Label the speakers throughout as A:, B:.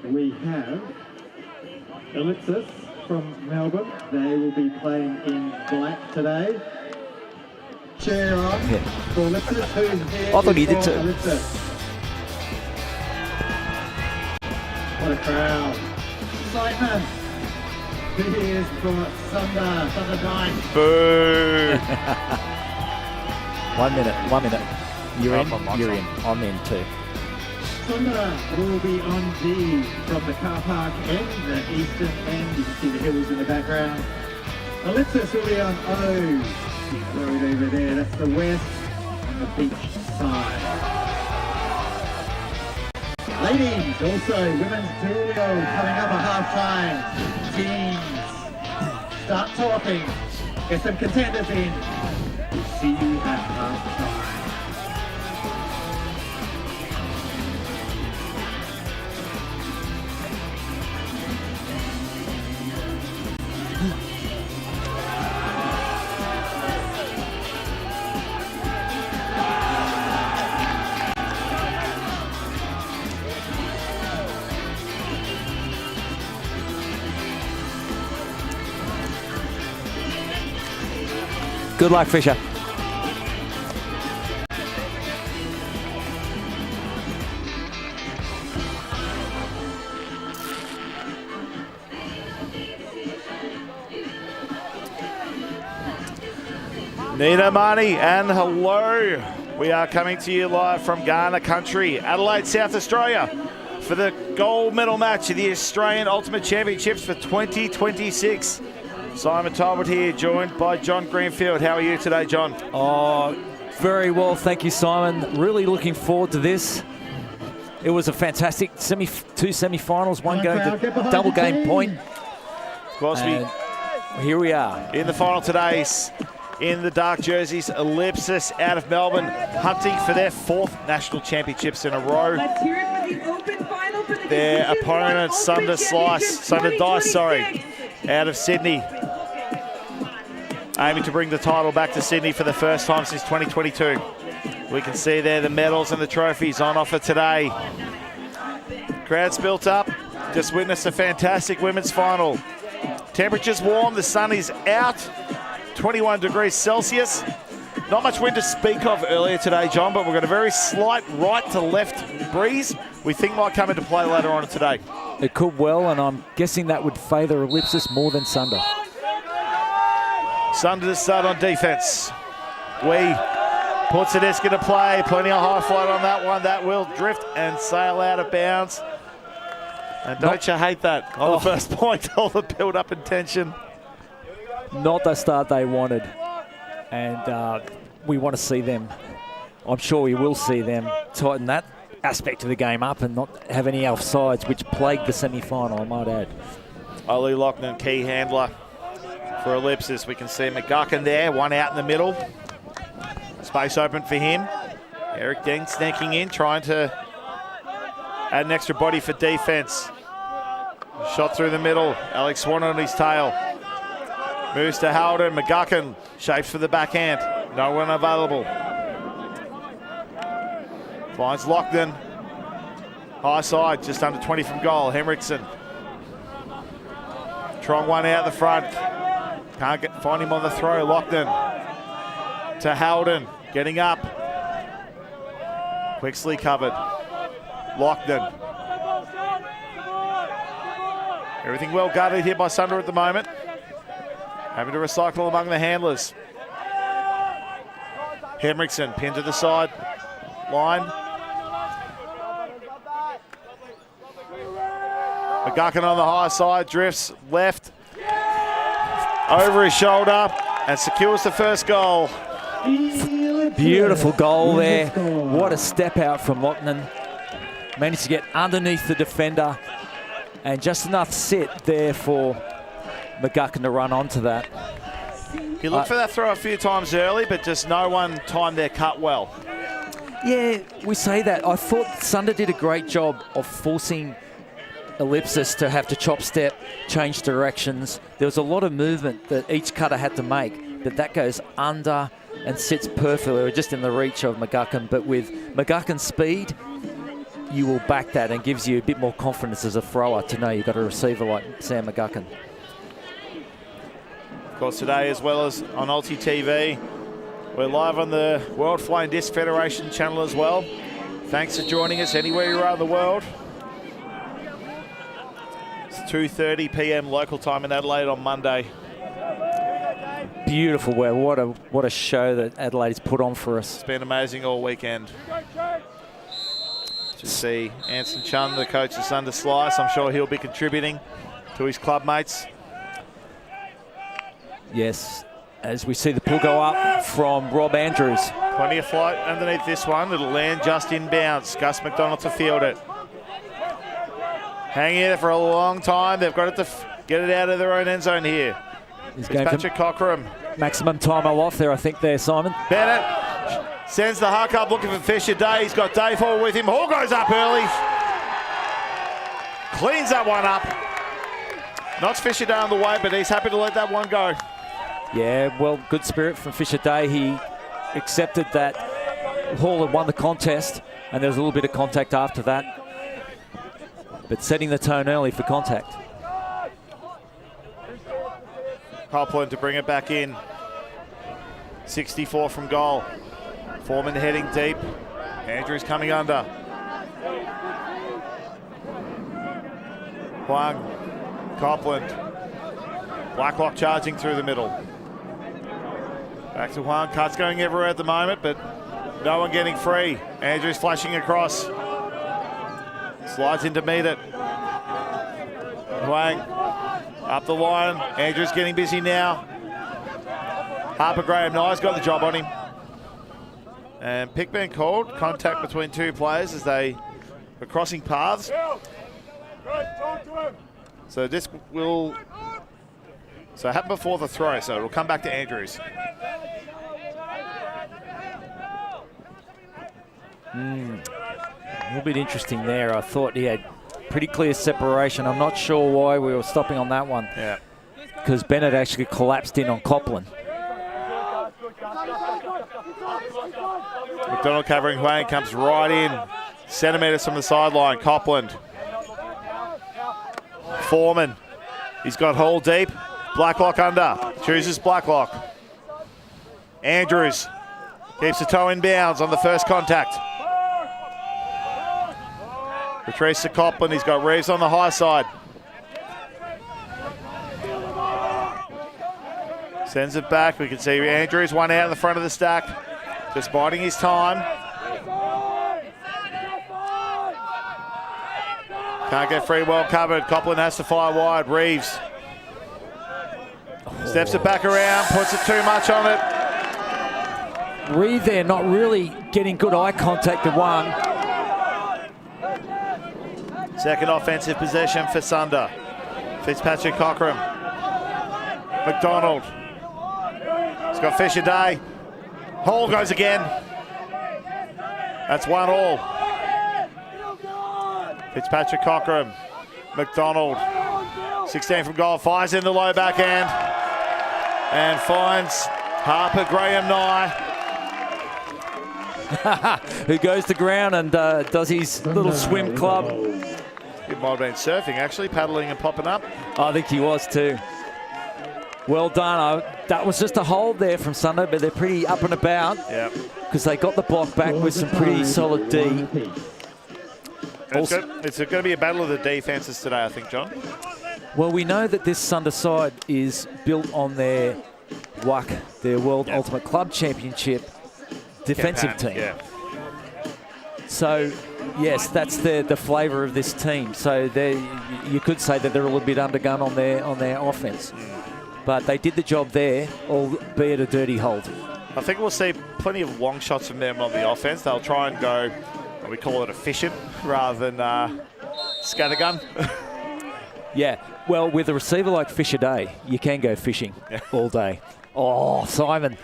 A: we have Ellipsis from Melbourne. They will be playing in black today. Cheer on for Ellipsis. Who's here?
B: I thought he did too.
A: Ellipsis. What a crowd. Excitement. Here's for Sunder. Sunder 9.
C: Boo!
B: 1 minute. You're in, you're in. I'm in too.
A: Sunder will be on D from the car park end, the eastern end. You can see the hills in the background. Ellipsis will be on O. Right over there. That's the west and the beach side. Ladies, also women's duo coming up at half time. Teams, start talking. Get some contenders in. We'll see you at half time.
B: Good luck, Fisher.
C: Nina Marnie, and hello. We are coming to you live from Ghana country, Adelaide, South Australia, for the gold medal match of the Australian Ultimate Championships for 2026. Simon Talbot here, joined by John Greenfield. How are you today, John?
B: Oh, very well, thank you, Simon. Really looking forward to this. It was a fantastic two semi-finals, one going to double game point.
C: Of course,
B: here we are.
C: In the final today, in the dark jerseys, Ellipsis out of Melbourne, hunting for their 4th national championships in a row.
D: Let's hear it for the open final for the
C: Their opponent, Sunder Dice, out of Sydney. Aiming to bring the title back to Sydney for the first time since 2022. We can see there the medals and the trophies on offer today. Crowd's built up. Just witnessed a fantastic women's final. Temperatures warm, the sun is out. 21 degrees Celsius. Not much wind to speak of earlier today, John, but we've got a very slight right to left breeze we think might come into play later on today.
B: It could well, and I'm guessing that would favour Ellipsis more than Sunder.
C: Sunder to start on defence. Wee puts the disc into play. Plenty of high float on that one. That will drift and sail out of bounds. And don't you hate that on the first point, all the build-up and tension.
B: Not the start they wanted. And we want to see them. I'm sure we will see them tighten that aspect of the game up and not have any offsides, which plagued the semi-final, I might add.
C: Ollie Loughnane, key handler for Ellipsis. We can see McGuckin there, one out in the middle. Space open for him. Eric Deng sneaking in, trying to add an extra body for defence. Shot through the middle. Alex Swan on his tail. Moves to Howden. McGuckin shapes for the backhand. No one available. Finds Loughnane. High side, just under 20 from goal. Henriksen. Trong one out the front. Can't find him on the throw. Loughnane to Howden. Getting up. Quixley covered. Loughnane. Everything well guarded here by Sunder at the moment. Having to recycle among the handlers. Henriksen pinned to the side line. McGuckin on the high side, drifts left, over his shoulder, and secures the first goal.
B: Beautiful goal there. What a step out from Loughnane. Managed to get underneath the defender, and just enough sit there for McGuckin to run onto that.
C: He looked for that throw a few times early, but just no one timed their cut well.
B: Yeah, we say that. I thought Sunder did a great job of forcing Ellipsis to have to chop step, change directions. There was a lot of movement that each cutter had to make, but that goes under and sits perfectly, just in the reach of McGuckin. But with McGuckin's speed, you will back that and gives you a bit more confidence as a thrower to know you've got a receiver like Sam McGuckin.
C: Of course, today, as well as on Ulti TV, we're live on the World Flying Disc Federation channel as well. Thanks for joining us anywhere you are in the world. It's 2:30 p.m. local time in Adelaide on Monday.
B: Beautiful weather. What a show that Adelaide's put on for us.
C: It's been amazing all weekend. To see Anson Chun, the coach of Sunder Slice, I'm sure he'll be contributing to his club mates.
B: Yes, as we see the pull go up from Rob Andrews.
C: Plenty of flight underneath this one. It'll land just inbounds. Gus McDonald to field it. Hanging there for a long time. They've got it to get it out of their own end zone here.
B: He's
C: it's Patrick Cockram.
B: Maximum time off there, I think, there, Simon.
C: Bennett sends the huck up looking for Fisher Day. He's got Dave Hall with him. Hall goes up early. Cleans that one up. Knocks Fisher Day on the way, but he's happy to let that one go.
B: Yeah, well, good spirit from Fisher Day. He accepted that Hall had won the contest, and there was a little bit of contact after that. But setting the tone early for contact.
C: Copland to bring it back in. 64 from goal. Foreman heading deep. Andrews coming under. Huang. Copland. Blacklock charging through the middle. Back to Huang. Cuts going everywhere at the moment, but no one getting free. Andrews flashing across. Slides in to meet it. Huang up the line. Andrews getting busy now. Harper Graham Nye's got the job on him. And pick being called. Contact between two players as they were crossing paths. So this will happen before the throw, so it'll come back to Andrews.
B: A little bit interesting there. I thought he had pretty clear separation. I'm not sure why we were stopping on that one.
C: Yeah.
B: Because Bennett actually collapsed in on Copland.
C: McDonald covering Huang, comes right in. Centimetres from the sideline. Copland. Foreman. He's got Hall deep. Blacklock under. Chooses Blacklock. Andrews keeps the toe in bounds on the first contact. Retrieves to Copland. He's got Reeves on the high side. Sends it back. We can see Andrews one out in the front of the stack. Just biding his time. Can't get free, well covered. Copland has to fire wide. Reeves steps it back around, puts it too much on it.
B: Reeve there not really getting good eye contact with one.
C: Second offensive possession for Sunder. Fitzpatrick Cockram. McDonald. He's got Fisher Day. Hall goes again. That's 1-1. Fitzpatrick Cockram. McDonald. 16 from goal. Fires in the low backhand. And finds Harper Graham Nye.
B: Who goes to ground and does his little swim club.
C: It might have been surfing, actually, paddling and popping up.
B: I think he was too. Well done. That was just a hold there from Sunder, but they're pretty up and about.
C: Yeah.
B: Because they got the block back with some pretty solid D.
C: It's going to be a battle of the defences today, I think, John.
B: Well, we know that this Sunder side is built on their WUC, their World Ultimate Club Championship defensive team.
C: Yeah.
B: So, yes, that's the flavour of this team. So you could say that they're a little bit undergun on their offence. But they did the job there, albeit a dirty hold.
C: I think we'll see plenty of long shots from them on the offense. They'll try and go, we call it efficient, rather than scattergun.
B: Yeah, well, with a receiver like Fisher Day, you can go fishing all day. Oh, Simon,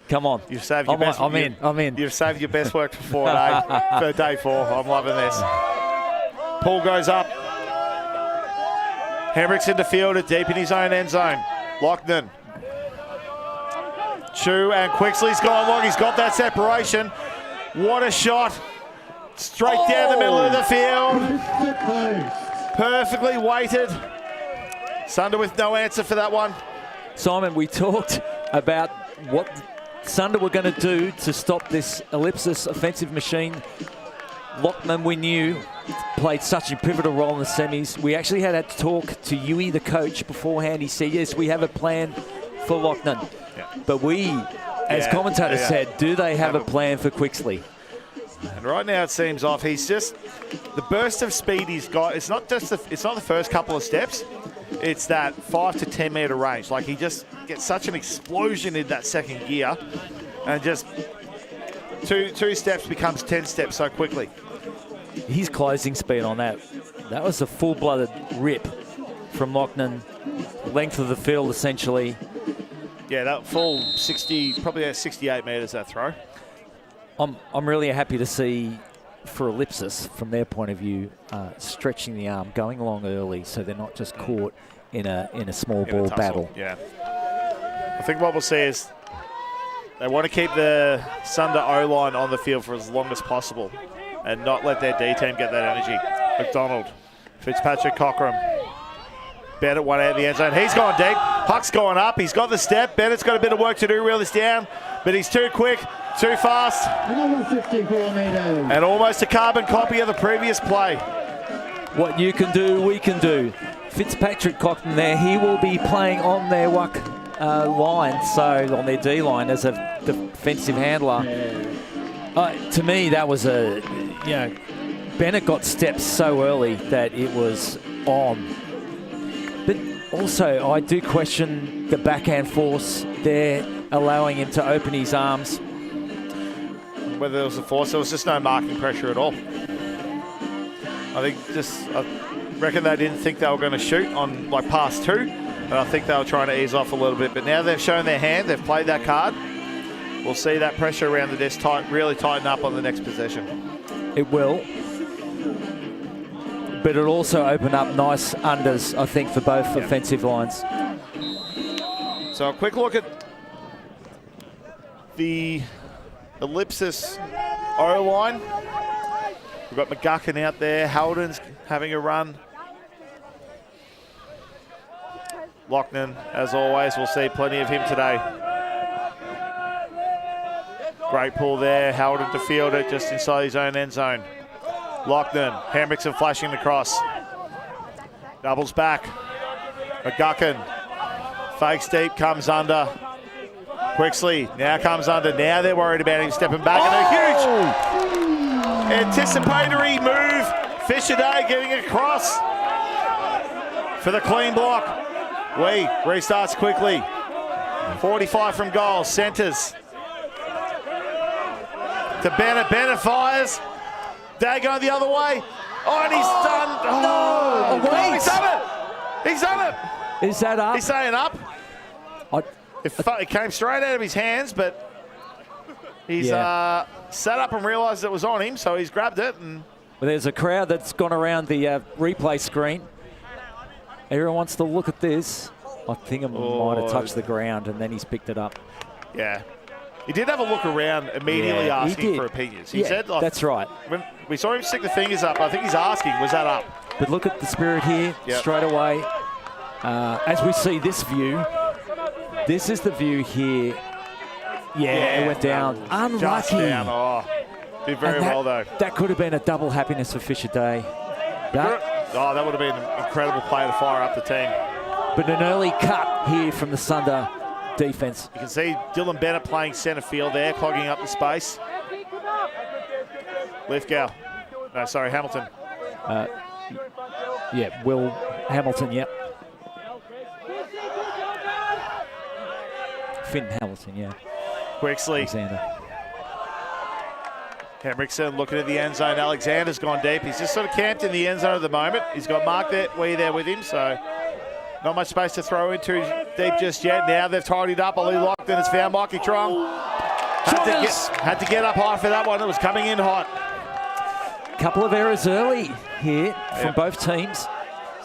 B: come on.
C: You've saved your best.
B: I'm in.
C: You've saved your best work for day 4. I'm loving this. Pull goes up. Hendricks into field, deep in his own end zone. Lockton. Chu and Quixley's gone long. He's got that separation. What a shot. Straight down the middle of the field.
A: Coast to coast.
C: Perfectly weighted. Sunder with no answer for that one.
B: Simon, we talked about what Sunder were going to do to stop this Ellipsis offensive machine. Lockman, we knew, played such a pivotal role in the semis. We actually had to talk to Yui, the coach, beforehand. He said, yes, we have a plan for Lockman.
C: Yeah.
B: But we, as commentators, said, do they have a plan for Quixley?
C: And right now it seems off. He's just, the burst of speed he's got, it's not the first couple of steps. It's that 5 to 10 metre range. Like, he just gets such an explosion in that second gear, and just two steps becomes 10 steps so quickly.
B: His closing speed on that was a full-blooded rip from Lockman. Length of the field, essentially.
C: Yeah, that full 60, probably 68 metres that throw.
B: I'm really happy to see, for Ellipsis, from their point of view, stretching the arm, going along early, so they're not just caught in a small ball battle.
C: Yeah. I think what we'll see is they want to keep the Sunder O-line on the field for as long as possible and not let their D team get that energy. McDonald, Fitzpatrick, Cockram. Bennett one out of the end zone. He's gone deep. Huck's gone up. He's got the step. Bennett's got a bit of work to do, reel this down, but he's too quick, too fast.
A: Another 54 metres.
C: And almost a carbon copy of the previous play.
B: What you can do, we can do. Fitzpatrick Cockram there, he will be playing on their WUC line, so on their D line as a defensive handler. To me, that was Bennett got steps so early that it was on. But also, I do question the backhand force there, allowing him to open his arms.
C: Whether there was a force, there was just no marking pressure at all. I reckon they didn't think they were going to shoot on like pass 2, and I think they were trying to ease off a little bit. But now they've shown their hand, they've played that card. We'll see that pressure around the desk really tighten up on the next possession.
B: It will. But it'll also open up nice unders, I think, for both offensive lines.
C: So a quick look at the Ellipsis O-line. We've got McGuckin out there. Halden's having a run. Lockman, as always, we'll see plenty of him today. Great pull there. Halden to field it just inside his own end zone. Lockman, Hendrickson flashing the cross. Doubles back. McGuckin fakes deep, comes under. Quixley now comes under. Now they're worried about him stepping back. And a huge anticipatory move. Fisher Day getting across for the clean block. Wee restarts quickly. 45 from goal. Centres to Bennett. Bennett fires. Day going the other way. Oh, and he's done. Oh, no, he's done it. He's done it.
B: Is that up?
C: He's saying up. It came straight out of his hands, but he's sat up and realised it was on him, so he's grabbed it. And
B: well, there's a crowd that's gone around the replay screen. Everyone wants to look at this. I think it might have touched the ground, and then he's picked it up.
C: Yeah. He did have a look around, immediately asking for opinions. He said,
B: that's right.
C: When we saw him stick the fingers up, I think he's asking, was that up?
B: But look at the spirit here, straight away. As we see this view, this is the view here. Yeah, it went down. Unlucky.
C: Just down. Oh, did very well, though.
B: That could have been a double happiness for Fisher Day.
C: That would have been an incredible play to fire up the team.
B: But an early cut here from the Sunder defense.
C: You can see Dylan Bennett playing centre field there, clogging up the space. Lithgow. No, sorry, Hamilton.
B: Will Hamilton, Finn Hamilton,
C: Quixley.
B: Alexander.
C: Hendrickson looking at the end zone. Alexander's gone deep. He's just sort of camped in the end zone at the moment. He's got Mark there with him, so not much space to throw into deep just yet. Now they've tidied up. Ollie Lockton has found Mikey Trong. Had to get up high for that one. It was coming in hot.
B: Couple of errors early here from both teams.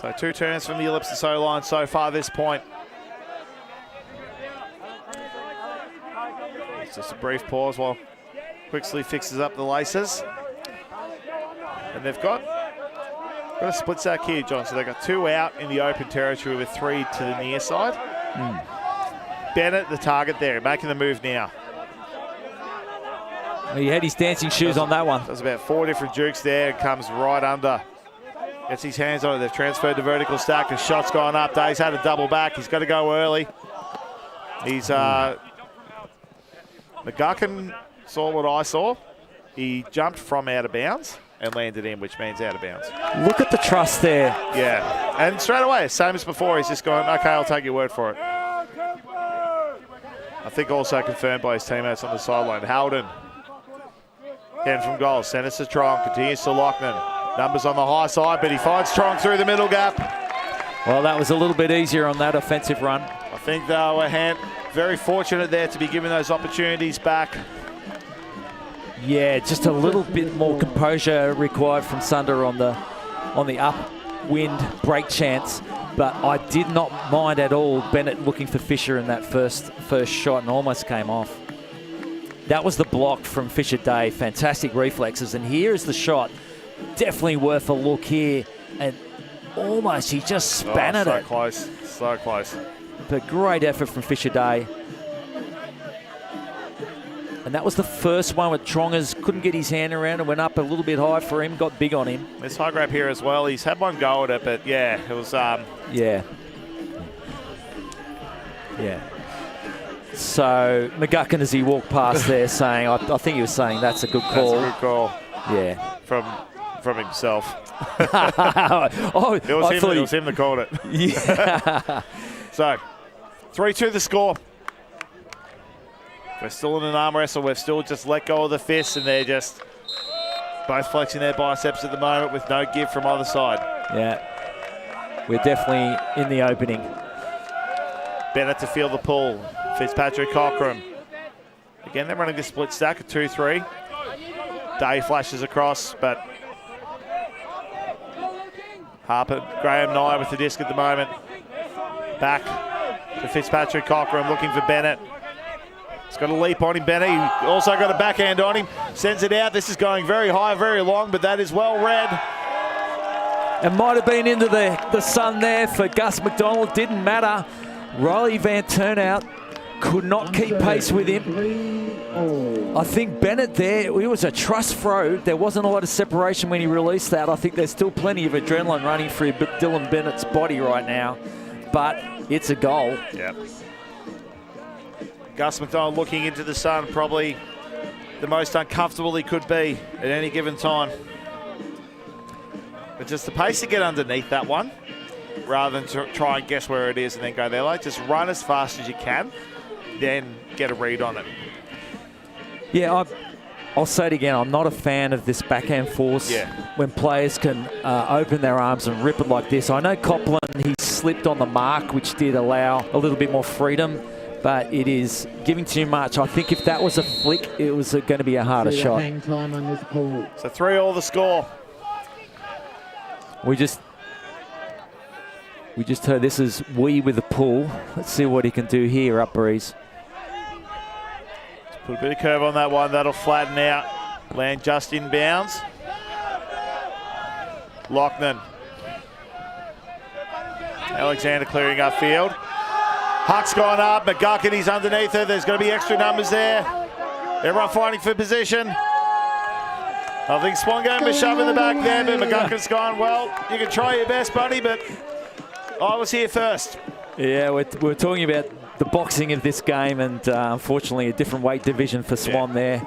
C: So 2 turns from the Ellipsis O-line so far this point. It's just a brief pause while Quixley fixes up the laces. And they've got a split stack here, John. So they've got 2 out in the open territory with 3 to the near side. Bennett, the target there, making the move now.
B: He had his dancing shoes on that one.
C: There's about 4 different jukes there. Comes right under. Gets his hands on it. They've transferred to vertical stack. His shot's gone up. Dave's had a double back. He's got to go early. He's McGuckin saw what I saw. He jumped from out of bounds and landed in, which means out of bounds.
B: Look at the trust there.
C: Yeah, and straight away, same as before, he's just going, okay, I'll take your word for it. I think also confirmed by his teammates on the sideline. Howden, again from goal, centres to Trong, continues to Lockman. Numbers on the high side, but he finds Trong through the middle gap.
B: Well, that was a little bit easier on that offensive run.
C: I think they were very fortunate there to be given those opportunities back.
B: Yeah, just a little bit more composure required from Sunder on the upwind break chance, but I did not mind at all Bennett looking for Fisher in that first shot and almost came off. That was the block from Fisher Day. Fantastic reflexes, and here is the shot. Definitely worth a look here, and almost he just span at it.
C: So close, so close.
B: But great effort from Fisher Day. And that was the first one where Trongers couldn't get his hand around and went up a little bit high for him, got big on him.
C: This high grab here as well. He's had one go at it, but yeah, it was...
B: Yeah. So McGuckin, as he walked past there, saying, I think he was saying that's a good call.
C: That's a good call.
B: Yeah.
C: From himself.
B: Oh,
C: it was him that called it.
B: Yeah.
C: So, 3-2 the score. We're still in an arm wrestle. We've still just let go of the fists, and they're just both flexing their biceps at the moment with no give from either side.
B: Yeah. We're definitely in the opening.
C: Bennett to feel the pull. Fitzpatrick Cockram. Again, they're running the split stack of 2-3. Day flashes across, but Harper, Graham Nye with the disc at the moment. Back to Fitzpatrick Cockram looking for Bennett. He's got a leap on him, Bennett. He also got a backhand on him. Sends it out. This is going very high, very long, but that is well read.
B: It might have been into the sun there for Gus McDonald. Didn't matter. Riley Van Turnout could not keep pace with him. I think Bennett there, it was a trust throw. There wasn't a lot of separation when he released that. I think there's still plenty of adrenaline running through Dylan Bennett's body right now. But it's a goal.
C: Yep. Gus McDonald looking into the sun, probably the most uncomfortable he could be at any given time. But just the pace to get underneath that one, rather than try and guess where it is and then go there. Like, just run as fast as you can, then get a read on it.
B: Yeah, I'll say it again. I'm not a fan of this backhand force when players can open their arms and rip it like this. I know Copland, he slipped on the mark, which did allow a little bit more freedom, but it is giving too much. I think if that was a flick, it was going to be a harder shot.
A: Hang time on this pool.
C: So 3-all the score.
B: We just heard this is Wee with the pull. Let's see what he can do here, up breeze.
C: Put a bit of curve on that one. That'll flatten out. Land just inbounds. Lochnan. Alexander clearing upfield. Huck's gone up. McGuckin, he's underneath her. There's going to be extra numbers there. Everyone fighting for position. I think Swan gave him a shove in the back there, but McGuckin's gone, well, you can try your best, buddy, but I was here first.
B: Yeah, we're talking about the boxing of this game, and unfortunately a different weight division for Swan there.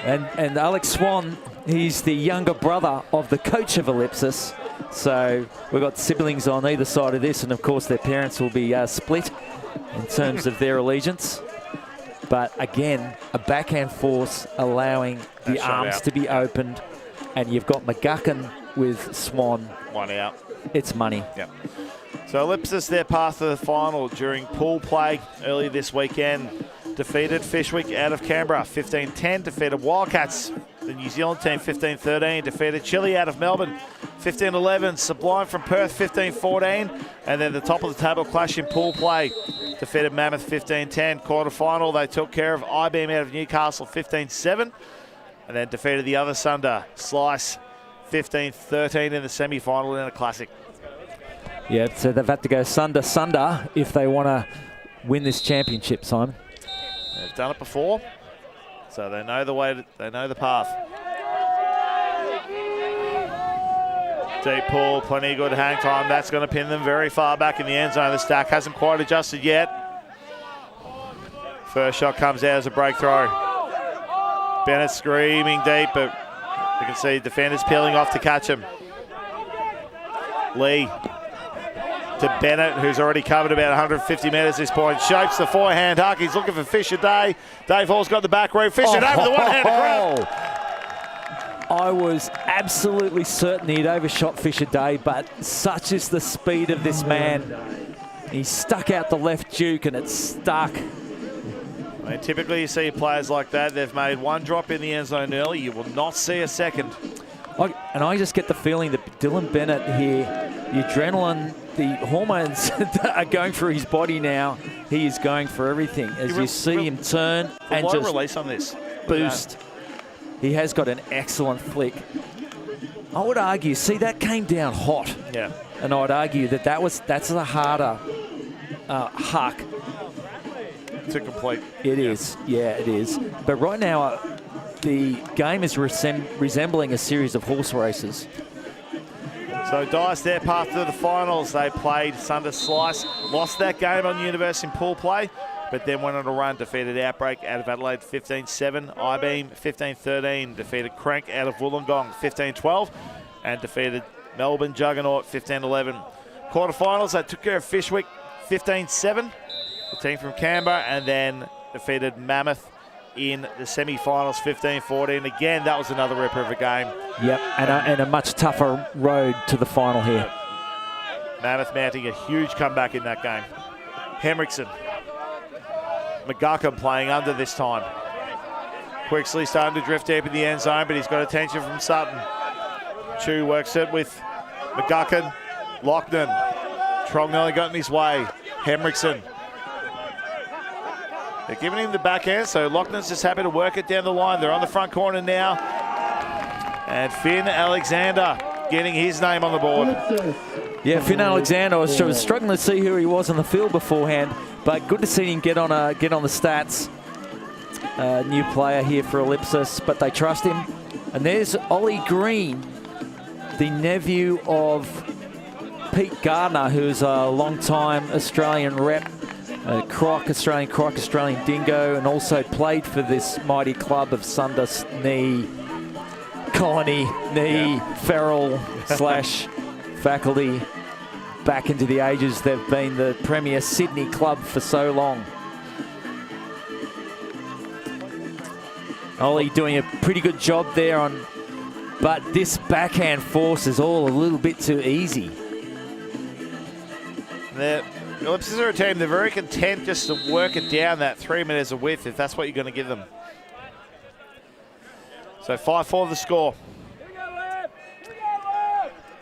B: And Alex Swan, he's the younger brother of the coach of Ellipsis. So we've got siblings on either side of this, and of course their parents will be split in terms of their allegiance. But again, a backhand force allowing the arms to be opened, and you've got McGuckin with Swan.
C: One out.
B: It's money.
C: Yep. So Ellipsis, their path to the final during pool play early this weekend. Defeated Fishwick out of Canberra 15-10. Defeated Wildcats, the New Zealand team, 15-13. Defeated Chile out of Melbourne 15-11. Sublime from Perth 15-14. And then the top of the table clash in pool play. Defeated Mammoth 15-10. Quarterfinal, they took care of IBM out of Newcastle 15-7. And then defeated the other Sunder, Slice, 15-13 in the semi-final in a classic.
B: Yeah, so they've had to go Sunder if they want to win this championship, Simon.
C: They've done it before, so they know the way. They know the path. Deep pull, plenty of good hang time. That's going to pin them very far back in the end zone. The stack hasn't quite adjusted yet. First shot comes out as a break throw. Bennett screaming deep, but you can see defenders peeling off to catch him. Lee to Bennett, who's already covered about 150 metres at this point. Shapes the forehand huck. He's looking for Fisher Day. Dave Hall's got the back route. Fisher Day with the one-handed grab.
B: I was absolutely certain he'd overshot Fisher Day, but such is the speed of this man. He stuck out the left juke and it stuck.
C: I mean, typically you see players like that, they've made one drop in the end zone early. You will not see a second.
B: And I just get the feeling that Dylan Bennett here, the adrenaline, the hormones are going through his body now. He is going for everything as you see him turn and just
C: release on this
B: boost. He has got an excellent flick. I would argue, see, that came down hot.
C: Yeah.
B: And I would argue that that's a harder huck
C: to complete.
B: It is, yeah, it is. But right now, the game is resembling a series of horse races.
C: So Dice, their path to the finals. They played Sunder Slice, lost that game on University in pool play, but then went on a run, defeated Outbreak out of Adelaide 15-7, I-Beam 15-13, defeated Crank out of Wollongong 15-12, and defeated Melbourne Juggernaut 15-11. Quarterfinals, they took care of Fishwick 15-7, the team from Canberra, and then defeated Mammoth in the semi-finals 15-14. Again, that was another ripper of a game.
B: Yep, and a much tougher road to the final here.
C: Mammoth mounting a huge comeback in that game. Henriksen. McGuckin playing under this time. Quixley starting to drift deep in the end zone, but he's got attention from Sutton. Chu works it with McGuckin. Lochnan. Trong nearly got in his way. Henriksen. They're giving him the backhand, so Lochnan's just happy to work it down the line. They're on the front corner now. And Finn Alexander getting his name on the board.
B: Yeah, Finn Alexander, I was struggling to see who he was on the field beforehand, but good to see him get on the stats. New player here for Ellipsis, but they trust him. And there's Ollie Green, the nephew of Pete Gardner, who's a long-time Australian rep. Australian Dingo, and also played for this mighty club of Sunder, Colony, Ferrell / faculty. Back into the ages, they've been the premier Sydney club for so long. Ollie doing a pretty good job there but this backhand force is all a little bit too easy.
C: Ellipsis are a team, they're very content just to work it down that 3 meters of width if that's what you're going to give them. So 5-4 the score.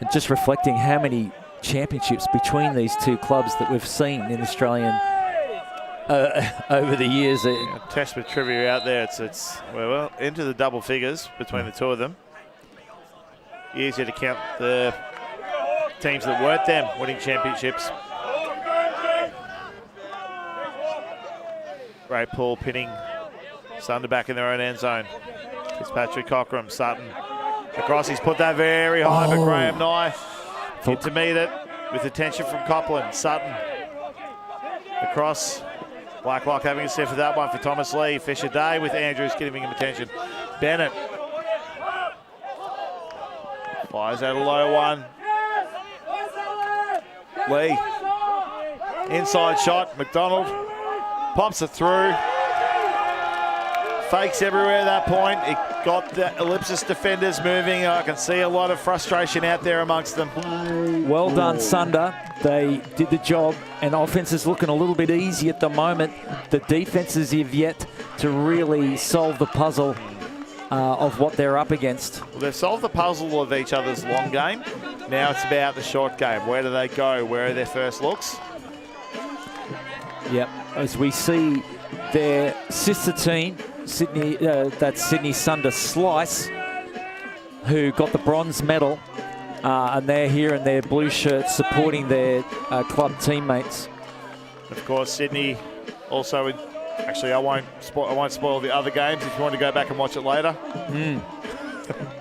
B: And just reflecting how many championships between these two clubs that we've seen in Australian over the years.
C: Test with trivia out there, it's well into the double figures between the two of them. Easier to count the teams that weren't them winning championships. Great pull, pinning Sunder back in their own end zone. Fitzpatrick, Cockram, Sutton. Across, he's put that very high, but Graham Nye to meet it with attention from Copland. Sutton. Across, Blacklock having a sniff of that one for Thomas Lee. Fisher Day with Andrews giving him attention. Bennett. Fires out a low one. Lee. Inside shot, McDonald. Pops it through. Fakes everywhere at that point. It got the Ellipsis defenders moving. I can see a lot of frustration out there amongst them.
B: Well done, Sunder. They did the job, and offense is looking a little bit easy at the moment. The defenses have yet to really solve the puzzle of what they're up against.
C: Well, they've solved the puzzle of each other's long game. Now it's about the short game. Where do they go? Where are their first looks?
B: Yep, as we see their sister team, Sydney, that's Sydney Sunder Slice, who got the bronze medal, and they're here in their blue shirts supporting their club teammates.
C: Of course, Sydney also in. Actually, I won't spoil the other games if you want to go back and watch it later.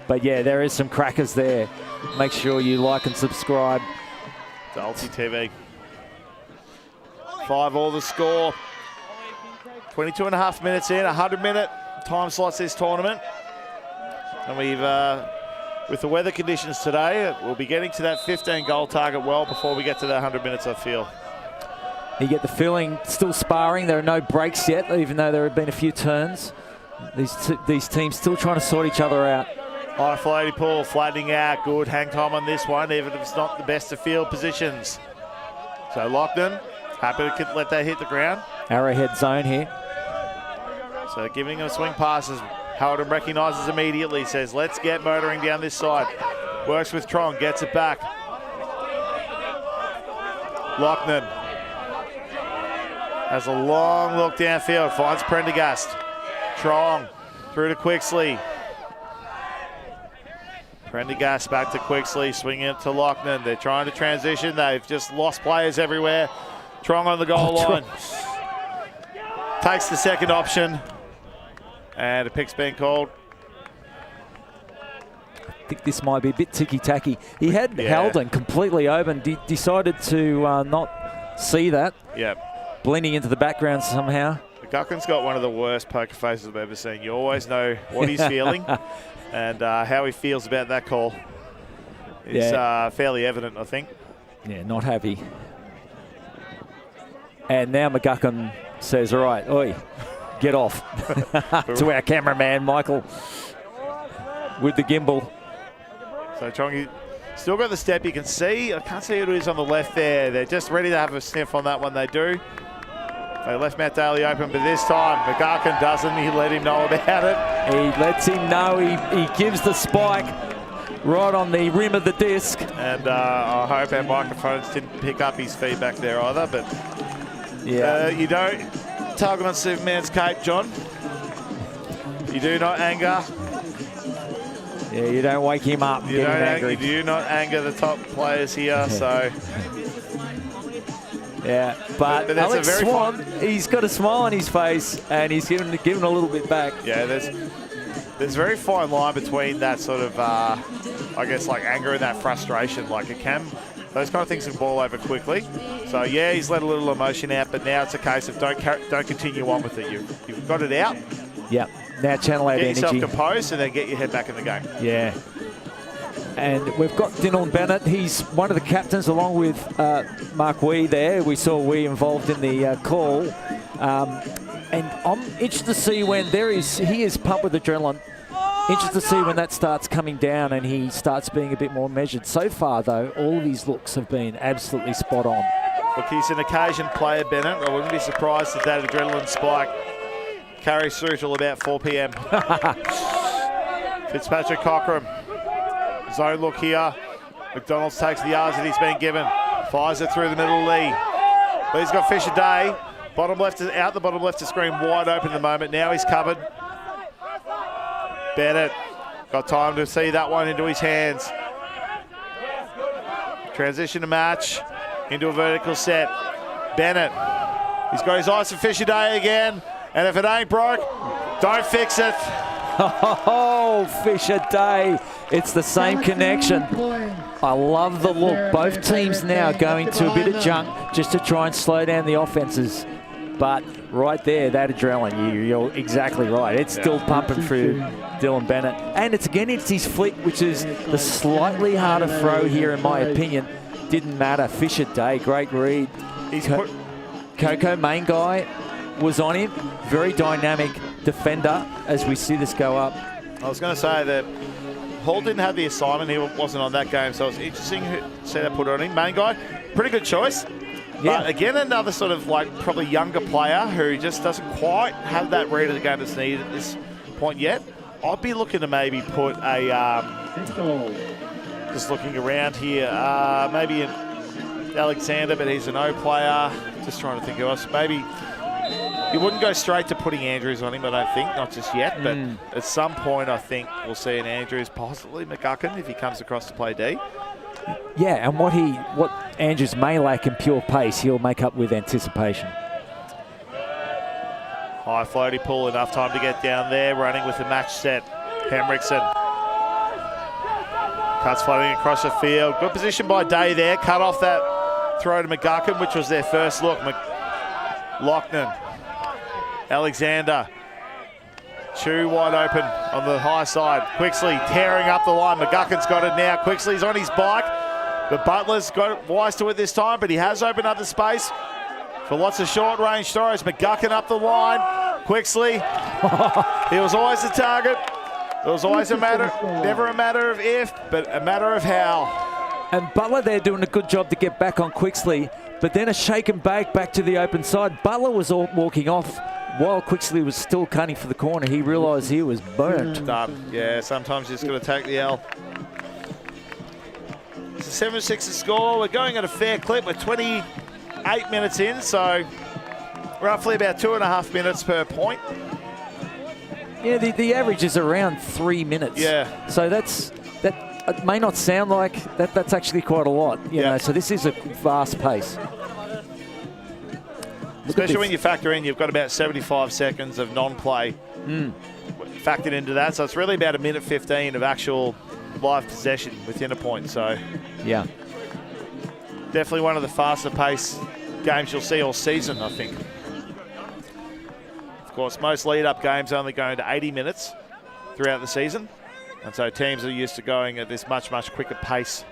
B: But yeah, there is some crackers there. Make sure you like and subscribe
C: to Ulti TV. 5-all the score. 22.5 minutes in, 100-minute time slots this tournament. And we've, with the weather conditions today, we'll be getting to that 15-goal target well before we get to that 100 minutes, I feel.
B: You get the feeling still sparring. There are no breaks yet, even though there have been a few turns. These teams still trying to sort each other out.
C: High floaty pool, flattening out. Good hang time on this one, even if it's not the best of field positions. So Lockton, happy to let that hit the ground.
B: Arrowhead zone here.
C: So giving him swing passes. Howden recognises immediately, says, let's get motoring down this side. Works with Trong, gets it back. Lockton has a long look downfield, finds Prendergast. Trong through to Quixley. Prendergast back to Quixley, swinging it to Lockton. They're trying to transition. They've just lost players everywhere. Trong on the goal line. Takes the second option. And a pick's been called.
B: I think this might be a bit ticky-tacky. He had Haldon completely open. Decided to not see that.
C: Yep.
B: Blending into the background somehow.
C: Guckin's got one of the worst poker faces I've ever seen. You always know what he's feeling and how he feels about that call. It's fairly evident, I think.
B: Yeah, not happy. And now McGuckin says, all right, oi, get off. To our cameraman, Michael, with the gimbal.
C: So Chongi still got the step. You can see, I can't see who it is on the left there. They're just ready to have a sniff on that one. They do. They left Matt Daly open, but this time McGuckin doesn't. He let him know about it.
B: He lets him know. He gives the spike right on the rim of the disc.
C: And I hope our microphones didn't pick up his feedback there either. But
B: yeah,
C: you don't tug on Superman's cape, John. You do not anger.
B: Yeah, you don't wake him up.
C: You do not anger the top players here. So.
B: Yeah, but Alex Swan, he's got a smile on his face and he's given a little bit back.
C: Yeah, there's a very fine line between that sort of, I guess, like anger and that frustration. Like those kind of things can boil over quickly. So yeah, he's let a little emotion out, but now it's a case of don't continue on with it. You've got it out.
B: Yeah, now channel out energy.
C: Get yourself composed and then get your head back in the game.
B: Yeah. And we've got Dylan Bennett. He's one of the captains along with Mark Wee there. We saw Wee involved in the call. And I'm interested to see when he is pumped with adrenaline. Interested to see when that starts coming down and he starts being a bit more measured. So far, though, all of his looks have been absolutely spot on.
C: Look, he's an occasion player, Bennett. I wouldn't be surprised if that adrenaline spike carries through till about 4 p.m. Fitzpatrick Cockram. Zone look here. McDonald's takes the yards that he's been given. Fires it through the middle of Lee. But he's got Fisher Day. Bottom left is out the bottom left of screen, wide open at the moment. Now he's covered. Bennett got time to see that one into his hands. Transition to match into a vertical set. Bennett. He's got his eyes for Fisher Day again. And if it ain't broke, don't fix it.
B: Oh, Fisher Day. It's the same connection. I love the look. Both teams now going to a bit of junk just to try and slow down the offenses. But right there, that adrenaline, you're exactly right. It's still pumping through Dylan Bennett. And it's his flick, which is the slightly harder throw here, in my opinion. Didn't matter. Fisher Day, great read. Coco, main guy, was on him. Very dynamic defender as we see this go up.
C: I was going to say that Hall didn't have the assignment. He wasn't on that game, so it was interesting to see that put on him. Main guy, pretty good choice. Yeah. But again, another sort of like probably younger player who just doesn't quite have that read of the game that's needed at this point yet. I'd be looking to maybe put a, just looking around here, maybe an Alexander, but he's an O player. Just trying to think who else. Maybe You wouldn't go straight to putting Andrews on him, I don't think, not just yet. But at some point, I think we'll see an Andrews, possibly McGuckin, if he comes across to play D.
B: Yeah, and what Andrews may lack in pure pace, he'll make up with anticipation.
C: High floaty pull, enough time to get down there. Running with the match set, Henriksen. Cuts floating across the field. Good position by Day there. Cut off that throw to McGuckin, which was their first look. Lochnan. Alexander. Chu wide open on the high side. Quixley tearing up the line. McGuckin's got it now. Quixley's on his bike. But Butler's got wise to it this time, but he has opened up the space for lots of short range throws. McGuckin up the line. Quixley. He was always the target. It was always never a matter of if, but a matter of how.
B: And Butler there doing a good job to get back on Quixley, but then a shake and bake back to the open side. Butler was walking off while Quixley was still cutting for the corner. He realised he was burnt.
C: Done. Yeah, sometimes you just got to take the L. It's a 7-6 to score. We're going at a fair clip. We're 28 minutes in, so roughly about 2.5 minutes per point.
B: Yeah, the average is around 3 minutes.
C: Yeah.
B: So that it may not sound like that. That's actually quite a lot. You know, so this is a fast pace.
C: Especially when you factor in, you've got about 75 seconds of non-play factored into that. So it's really about 1:15 of actual live possession within a point. So
B: yeah,
C: definitely one of the faster pace games you'll see all season, I think. Of course, most lead-up games only going to 80 minutes throughout the season. And so teams are used to going at this much, much quicker pace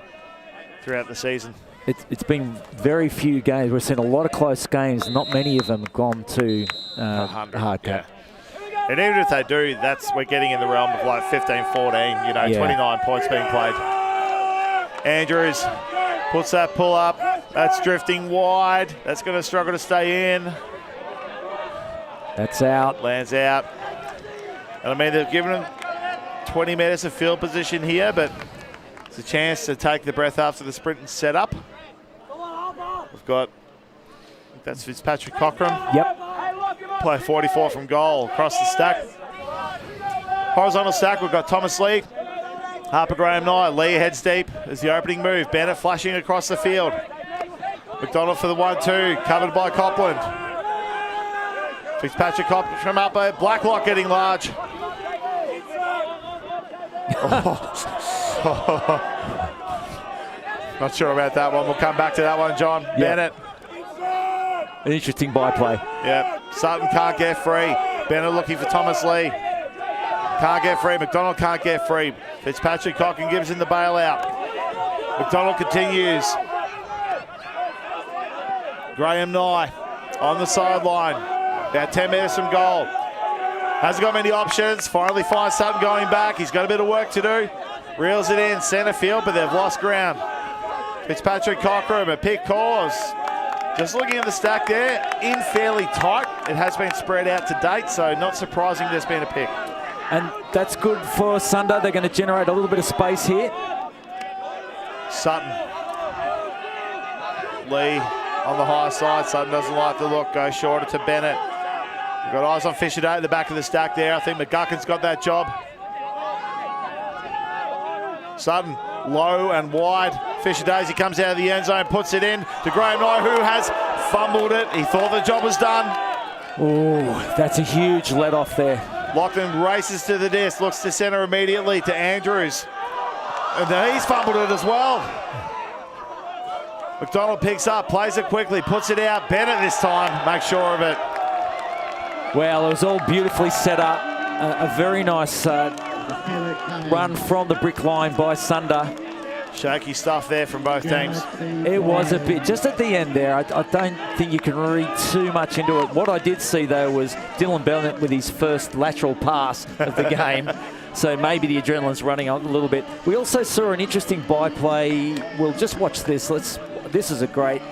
C: throughout the season.
B: It's been very few games. We've seen a lot of close games. Not many of them have gone to hard cap.
C: Yeah. And even if they do, we're getting in the realm of like 15-14, 29 points being played. Andrews puts that pull up. That's drifting wide. That's going to struggle to stay in.
B: That's out.
C: Lands out. And I mean, they've given him 20 minutes of field position here, but it's a chance to take the breath after the sprint and set up. We've got, I think that's Fitzpatrick Cochran.
B: Yep.
C: Play 44 from goal across the stack. Horizontal stack, we've got Thomas Lee, Harper Graham Nye. Lee heads deep as the opening move. Bennett flashing across the field. McDonald for the 1-2, covered by Copland. Fitzpatrick from up there. Blacklock getting large. Not sure about that one. We'll come back to that one, John. Yep. Bennett.
B: An interesting byplay.
C: Yep. Sutton can't get free. Bennett looking for Thomas Lee. Can't get free. McDonald can't get free. Fitzpatrick Cochran gives him the bailout. McDonald continues. Graham Nye on the sideline. About 10 metres from goal. Hasn't got many options. Finally finds Sutton going back. He's got a bit of work to do. Reels it in centre field, but they've lost ground. Fitzpatrick Cochran, a pick cause. Just looking at the stack there, in fairly tight. It has been spread out to date, so not surprising there's been a pick.
B: And that's good for Sunder. They're going to generate a little bit of space here.
C: Sutton. Lee on the high side. Sutton doesn't like the look. Goes shorter to Bennett. We've got eyes on Fisher Day at the back of the stack there. I think McGuckin's got that job. Sutton low and wide. Fisher Daisy comes out of the end zone, puts it in to Graham Nye, who has fumbled it. He thought the job was done.
B: Oh, that's a huge let off there.
C: Lochlan races to the disc, looks to centre immediately to Andrews. And he's fumbled it as well. McDonald picks up, plays it quickly, puts it out. Bennett this time makes sure of it.
B: Well, it was all beautifully set up. A very nice run from the brick line by Sunder.
C: Shaky stuff there from both teams.
B: It was a bit, just at the end there, I don't think you can read too much into it. What I did see, though, was Dylan Bennett with his first lateral pass of the game. So maybe the adrenaline's running a little bit. We also saw an interesting byplay. We'll just watch this. This is a great,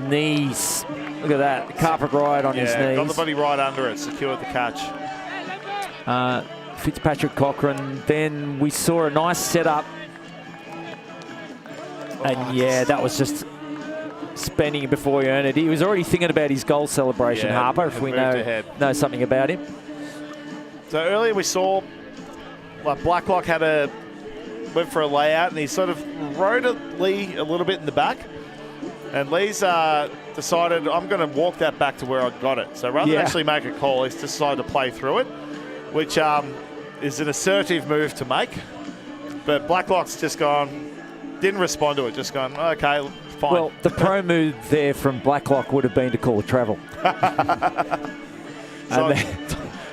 B: knees. Look at that, carpet ride on his knees.
C: Got the body right under it, secured the catch.
B: Fitzpatrick Cochran. Then we saw a nice setup. And yeah, that was just spending it before you earn it. He was already thinking about his goal celebration,
C: Yeah,
B: Harper, if we know something about him.
C: So earlier we saw like Blacklock went for a layout, and he sort of rode Lee a little bit in the back. And Lee's decided, I'm going to walk that back to where I got it. So rather than actually make a call, he's decided to play through it, which is an assertive move to make. But Blacklock's just didn't respond to it, just gone, okay, fine.
B: Well, the pro move there from Blacklock would have been to call a travel.
C: So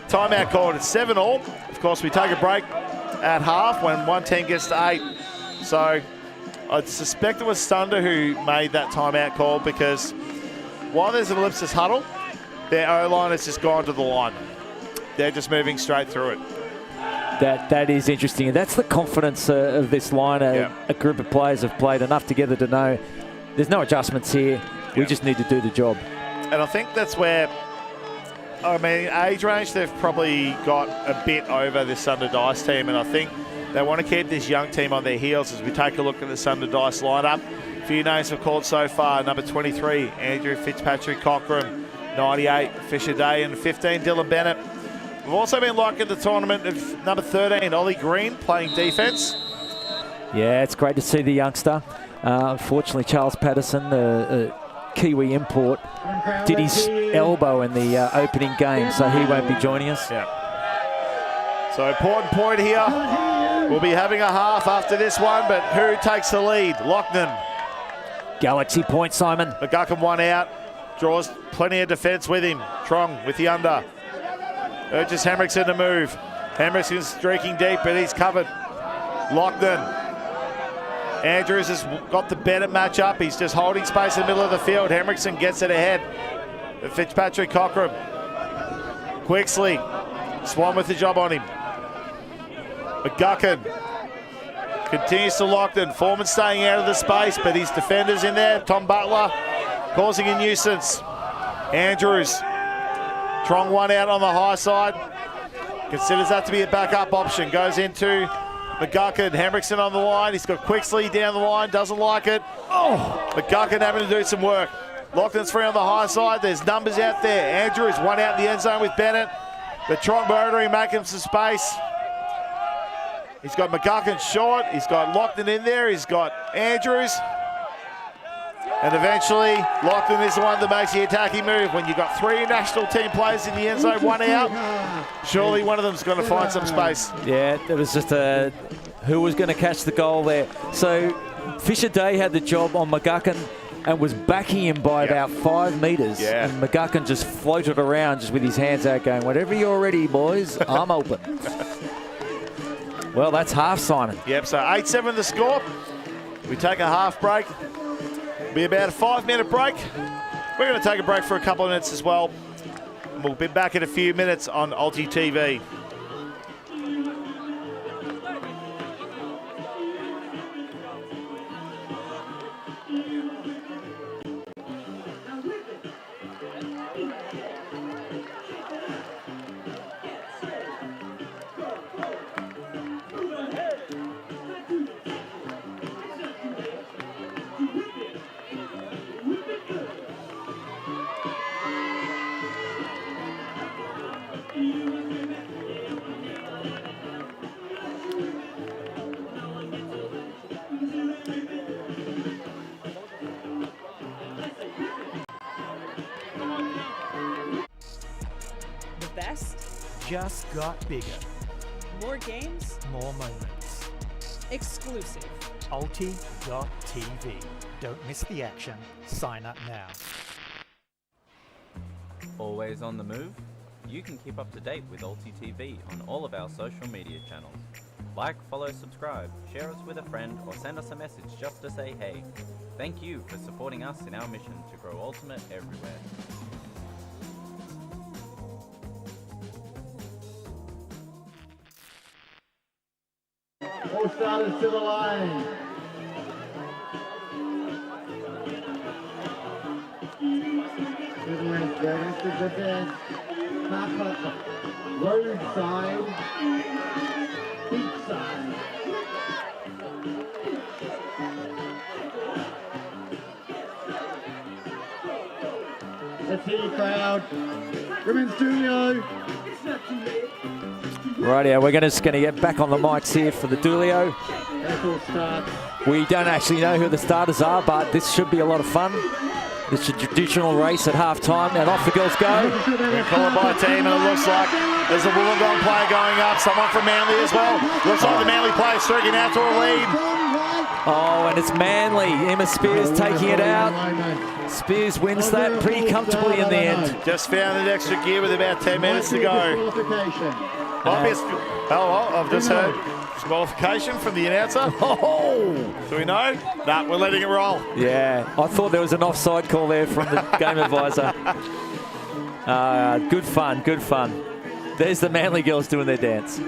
C: timeout called at 7-all. Of course, we take a break at half when 1-10 gets to 8. So I suspect it was Sunder who made that timeout call, because while there's an ellipsis huddle, their O-line has just gone to the line. They're just moving straight through it.
B: That is interesting. And that's the confidence of this line. A group of players have played enough together to know there's no adjustments here. We just need to do the job.
C: And I think that's where, I mean, age range, they've probably got a bit over this Sunder Dice team, and I think they want to keep this young team on their heels as we take a look at the Sunder Dice lineup. A few names have called so far. Number 23, Andrew Fitzpatrick Cockram. 98, Fisher Day, and 15, Dylan Bennett. We've also been liking the tournament of number 13, Ollie Green, playing defence.
B: Yeah, it's great to see the youngster. Unfortunately, Charles Patterson, the Kiwi import, did his elbow in the opening game, so he won't be joining us.
C: Yeah. So important point here. We'll be having a half after this one, but who takes the lead? Lochnan.
B: Galaxy point, Simon.
C: McGuckin one out. Draws plenty of defence with him. Trong with the under. Urges Henriksen to move. Henriksen's streaking deep, but he's covered. Lochnan. Andrews has got the Bennett match up. He's just holding space in the middle of the field. Henriksen gets it ahead. Fitzpatrick Cockram. Quixley. Swan with the job on him. McGuckin continues to Lochnan. Foreman staying out of the space, but his defenders in there. Tom Butler causing a nuisance. Andrews. Trong one out on the high side. Considers that to be a backup option. Goes into McGuckin. Henriksen on the line. He's got Quixley down the line. Doesn't like it. Oh! McGuckin having to do some work. Lochnan's free on the high side. There's numbers out there. Andrews one out in the end zone with Bennett. But Trong murdering, making some space. He's got McGuckin short. He's got Lochnan in there. He's got Andrews. And eventually, Lochnan is the one that makes the attacking move. When you've got 3 national team players in the end zone, 1 out, surely one of them's going to find some space.
B: Yeah, it was just who was going to catch the goal there. So Fisher Day had the job on McGuckin and was backing him by about 5 metres.
C: Yeah.
B: And McGuckin just floated around just with his hands out going, whatever you're ready, boys, I'm open. Well, that's half, Simon.
C: Yep, so 8-7 the score. We take a half break. Be about a 5-minute break. We're going to take a break for a couple of minutes as well. And we'll be back in a few minutes on Ulti TV.
E: Just got bigger.
D: More games,
E: More moments.
D: exclusive.
E: Ulti.tv. Don't miss the action. Sign up now.
F: Always on the move? You can keep up to date with Ulti TV on all of our social media channels. Like, follow, subscribe, share us with a friend, or send us a message just to say hey. Thank you for supporting us in our mission to grow Ultimate everywhere.
A: All starters to the line. Good length, goes to the best. Mark roadside, beach side. Let's hear you, crowd. Women's Dulio.
B: Rightio, we're just going to get back on the mics here for the Dulio.
A: April starts.
B: We don't actually know who the starters are, but this should be a lot of fun. It's a traditional race at half-time, and off the girls go.
C: We're called by a team, and it looks like there's a Wollongong player going up, someone from Manly as well. Looks like the Manly player streaking out to a lead.
B: Oh, and it's Manly. Emma Spears taking it out. Spears wins that pretty comfortably in the end.
C: Just found an extra gear with about 10 minutes to go. I've just heard disqualification from the announcer. Oh, do we know? Nah, we're letting it roll.
B: Yeah, I thought there was an offside call there from the game advisor. Good fun, good fun. There's the Manly girls doing their dance.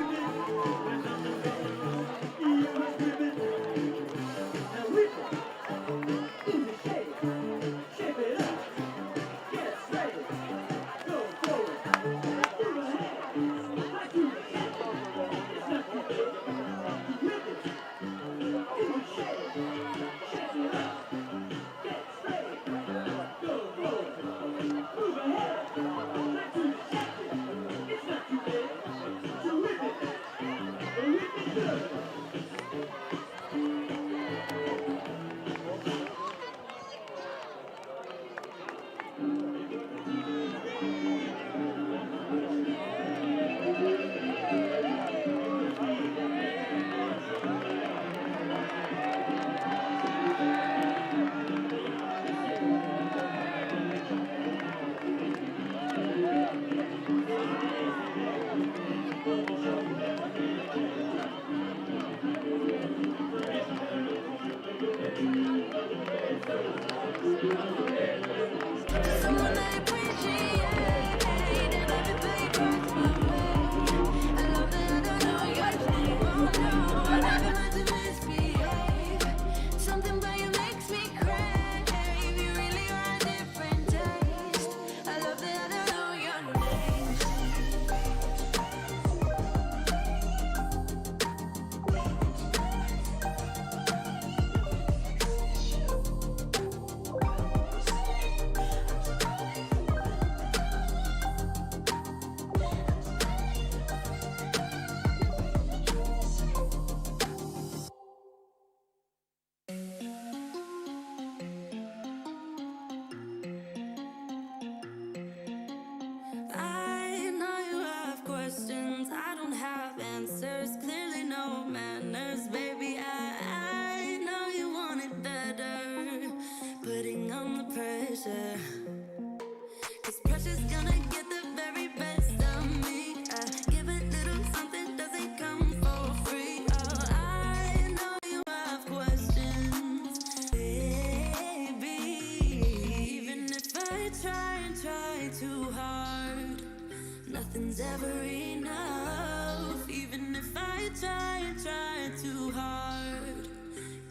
G: Nothing's ever enough, even if I try too hard.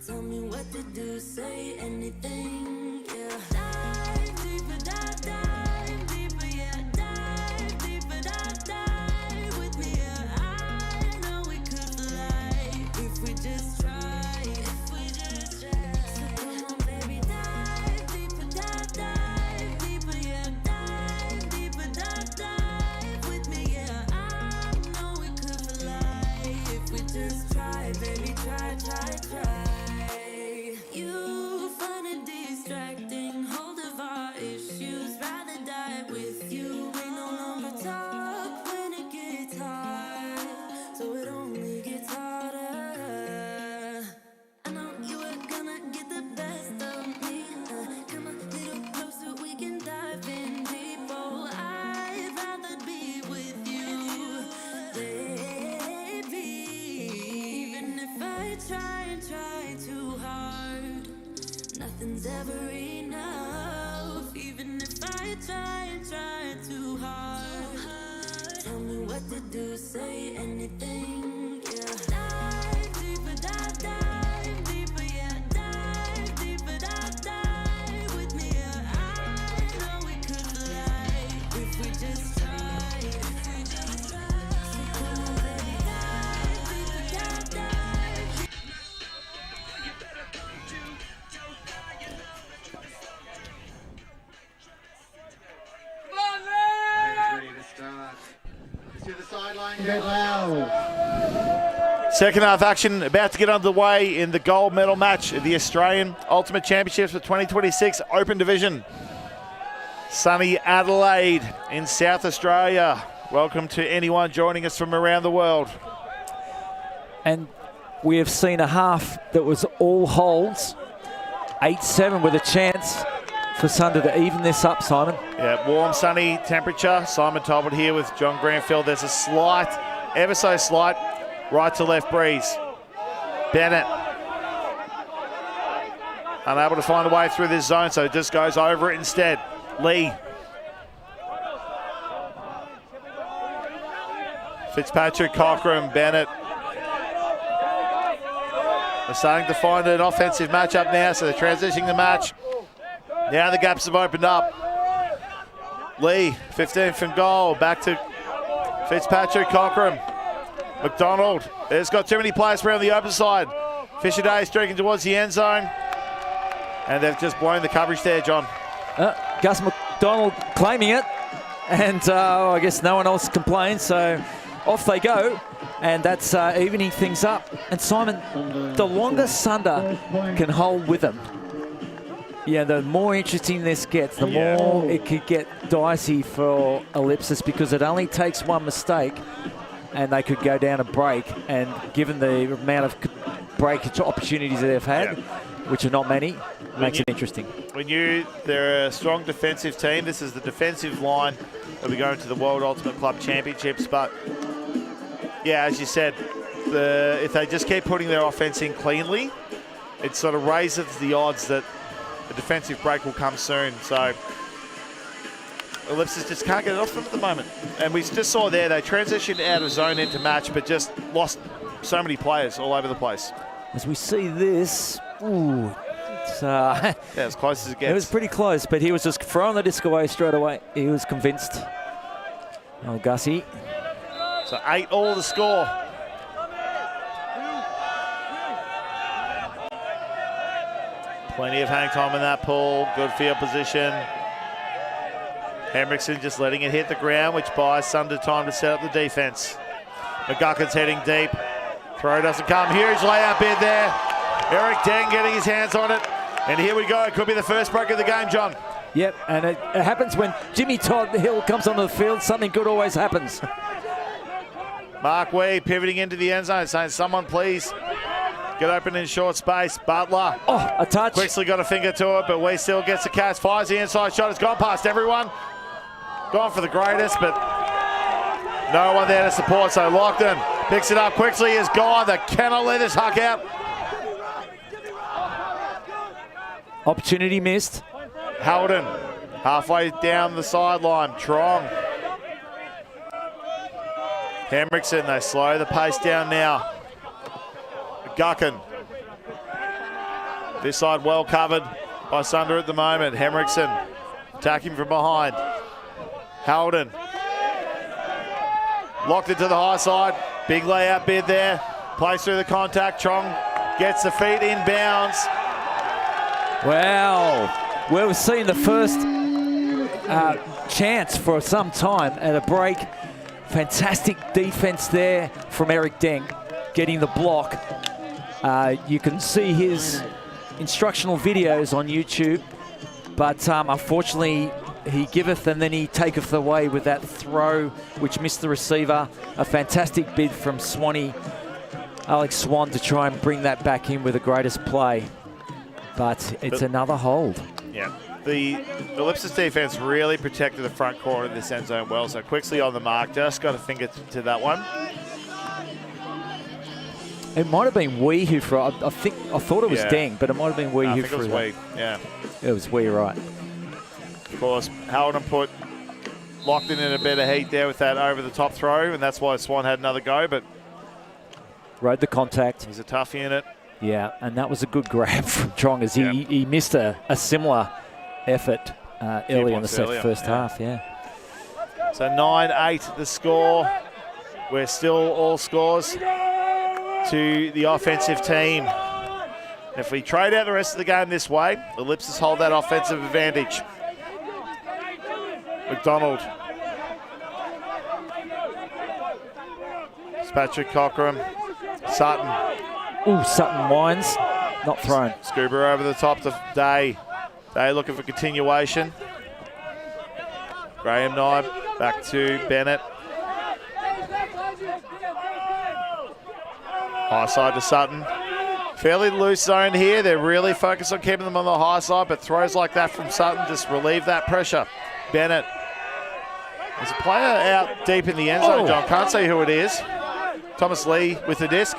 G: Tell me what to do, say anything, yeah. Dive deeper, dive deeper, yeah. Dive deeper, dive with me, yeah. I know we could fly if we just try, if we just try. So come on, baby, dive deeper, dive deeper, yeah. Dive deeper, dive with me, yeah. I know we could fly if we just try, baby, try. You find it distracting, hold of our issues, rather die with you. We no longer talk when it gets hard, so it only gets harder. I know you were gonna get the best of me. Come a little closer, we can dive in deep. Oh, I'd rather be with you, baby. Even if I try and try too hard, nothing's ever enough. Even if I try and try too hard, tell me what to do, say anything, yeah. Dive deeper, dive deeper, yeah. Dive deeper, dive with me, yeah. I know we could fly if we just try, if we just try. So come on, baby, dive deeper, dive.
A: a bit loud.
C: Second half action about to get underway in the gold medal match of the Australian Ultimate Championships for 2026 Open Division. Sunny Adelaide in South Australia. Welcome to anyone joining us from around the world.
B: And we have seen a half that was all holds. 8-7 with a chance for Sunder to even this up, Simon.
C: Yeah, warm, sunny temperature. Simon Talbot here with John Granfield. There's a slight, ever so slight, right to left breeze. Bennett unable to find a way through this zone, so just goes over it instead. Lee. Fitzpatrick, Cochran, Bennett. They're starting to find an offensive matchup now, so they're transitioning the match. Now the gaps have opened up. Lee, 15 from goal, back to Fitzpatrick, Cochran. McDonald, there's got too many players around the open side. Fisher Day streaking towards the end zone. And they've just blown the coverage there, John.
B: Gus McDonald claiming it. And I guess no one else complains, so off they go. And that's evening things up. And Simon, the longer Sunder can hold with them, yeah, the more interesting this gets, the more it could get dicey for Ellipsis, because it only takes one mistake and they could go down a break. And given the amount of break opportunities that they've had, which are not many, makes it interesting.
C: They're a strong defensive team. This is the defensive line that we go into the World Ultimate Club Championships. But yeah, as you said, if they just keep putting their offense in cleanly, it sort of raises the odds that a defensive break will come soon. So Ellipsis just can't get it off them at the moment. And we just saw there, they transitioned out of zone into match, but just lost so many players all over the place.
B: As we see this, ooh, it's,
C: yeah, as close as it gets.
B: It was pretty close, but he was just throwing the disc away straight away. He was convinced. Oh, Gussie.
C: So 8-all the score. Plenty of hang time in that pool. Good field position. Henriksen just letting it hit the ground, which buys Sunder time to set up the defense. McGuckin's heading deep. Throw doesn't come. Huge layout bid there. Eric Deng getting his hands on it. And here we go. It could be the first break of the game, John.
B: Yep, and it happens when Jimmy Todd Hill comes onto the field. Something good always happens.
C: Mark Wee pivoting into the end zone, saying, someone please get open in short space. Butler.
B: Oh, a touch.
C: Quickly got a finger to it, but Wee still gets the catch. Fires the inside shot. It's gone past everyone. Gone for the greatest, but no one there to support. So Lockton picks it up quickly. Is gone. They cannot let this huck out.
B: Opportunity missed.
C: Howden halfway down the sideline. Trong. Henriksen, they slow the pace down now. Gucken. This side well covered by Sunder at the moment. Henriksen attacking from behind. Howden. Locked into the high side. Big layout bid there. Plays through the contact. Trong gets the feet in bounds.
B: Wow. We've seen the first chance for some time at a break. Fantastic defense there from Eric Deng, getting the block. You can see his instructional videos on YouTube, but unfortunately he giveth and then he taketh away with that throw, which missed the receiver. A fantastic bid from Swanee, Alex Swan, to try and bring that back in with the greatest play. But it's another hold.
C: Yeah. The Ellipsis defense really protected the front corner of this end zone well, so quickly on the mark, just got a finger to that one.
B: It might have been Wee who threw. I thought it was Deng, but it might have been Wee who threw.
C: I think it was Wee, yeah.
B: It was Wee, right.
C: Of course, Howden locked in a bit of heat there with that over-the-top throw, and that's why Swan had another go, but
B: rode the contact.
C: He's a tough unit.
B: Yeah, and that was a good grab from Trong as he missed a similar effort early in the first half,
C: So 9-8 the score. We're still all scores to the offensive team. If we trade out the rest of the game this way, Ellipsis hold that offensive advantage. McDonald. Fitzpatrick Cockram. Sutton.
B: Ooh, Sutton winds. Not thrown.
C: Scuba over the top to Day. Day looking for continuation. Graham Knight back to Bennett. High side to Sutton. Fairly loose zone here. They're really focused on keeping them on the high side, but throws like that from Sutton just relieve that pressure. Bennett. There's a player out deep in the end zone, John. Can't say who it is. Thomas Lee with the disc.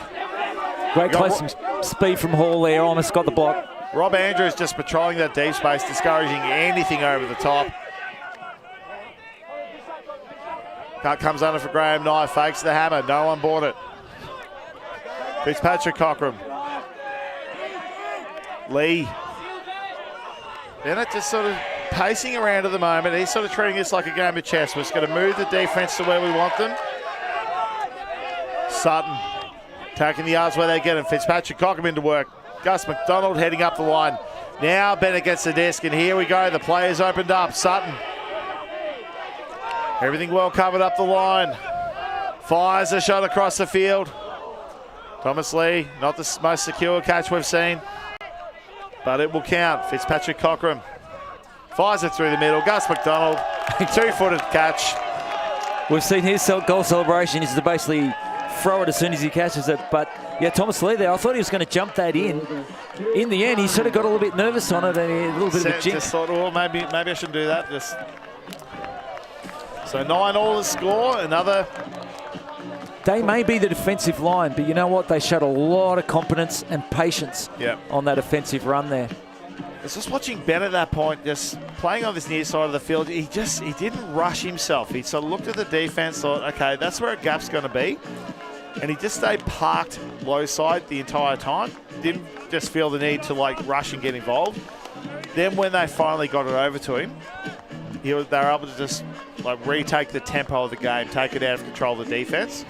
B: Great close speed from Hall there. Almost got the block.
C: Rob Andrews just patrolling that deep space, discouraging anything over the top. Cut comes under for Graham Knight, fakes the hammer, no one bought it. Fitzpatrick Cockram. Lee. Bennett just sort of pacing around at the moment. He's sort of treating this like a game of chess. We're just going to move the defense to where we want them. Sutton taking the yards where they get him. Fitzpatrick Cockram into work. Gus McDonald heading up the line. Now Bennett gets the disc, and here we go. The players opened up. Sutton. Everything well covered up the line. Fires a shot across the field. Thomas Lee, not the most secure catch we've seen, but it will count. Fitzpatrick Cockram fires it through the middle. Gus McDonald, two-footed catch.
B: We've seen his goal celebration is to basically throw it as soon as he catches it. But yeah, Thomas Lee there, I thought he was going to jump that in. In the end, he sort of got a little bit nervous on it and a little bit of a jinx.
C: Just thought, oh, maybe I shouldn't do that. So 9-all the score. Another.
B: They may be the defensive line, but you know what? They showed a lot of competence and patience on that offensive run there.
C: I was just watching Ben at that point, just playing on this near side of the field. He didn't rush himself. He sort of looked at the defense, thought, okay, that's where a gap's going to be. And he just stayed parked low side the entire time. Didn't just feel the need to like rush and get involved. Then when they finally got it over to him, they were able to just like retake the tempo of the game, take it out of control of the defense.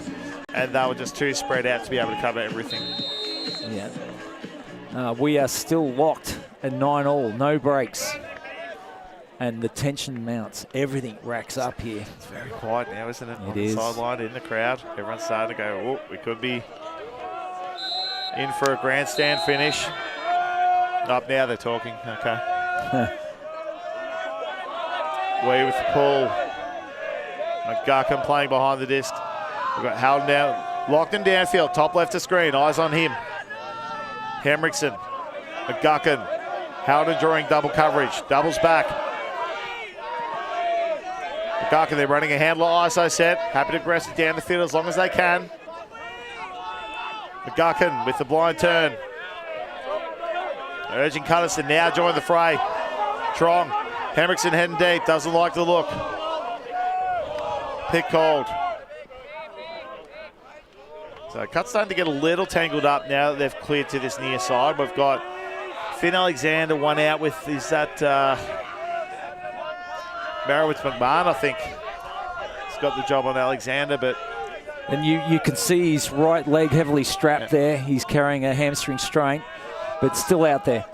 C: And they were just too spread out to be able to cover everything.
B: Yeah. We are still locked at 9-all, no breaks. And the tension mounts. Everything racks up here.
C: It's very quiet now, isn't it?
B: It is.
C: The sideline, in the crowd. Everyone's starting to go, oh, we could be in for a grandstand finish. Up now, they're talking. Okay. Wee with the pull. McGuckin playing behind the disc. We've got Howden down, locked in downfield, top left of screen, eyes on him. Henriksen, McGuckin, Howden drawing double coverage, doubles back. McGuckin, they're running a handler ISO set, happy to press it down the field as long as they can. McGuckin with the blind turn. Urging Cutters to now join the fray. Trong, Henriksen heading deep, doesn't like the look. Pick called. So Cut's starting to get a little tangled up now that they've cleared to this near side. We've got Finn Alexander one out with, is that Marowitz McMahon, I think. He's got the job on Alexander, but...
B: And you can see his right leg heavily strapped there. He's carrying a hamstring strain, but still out there.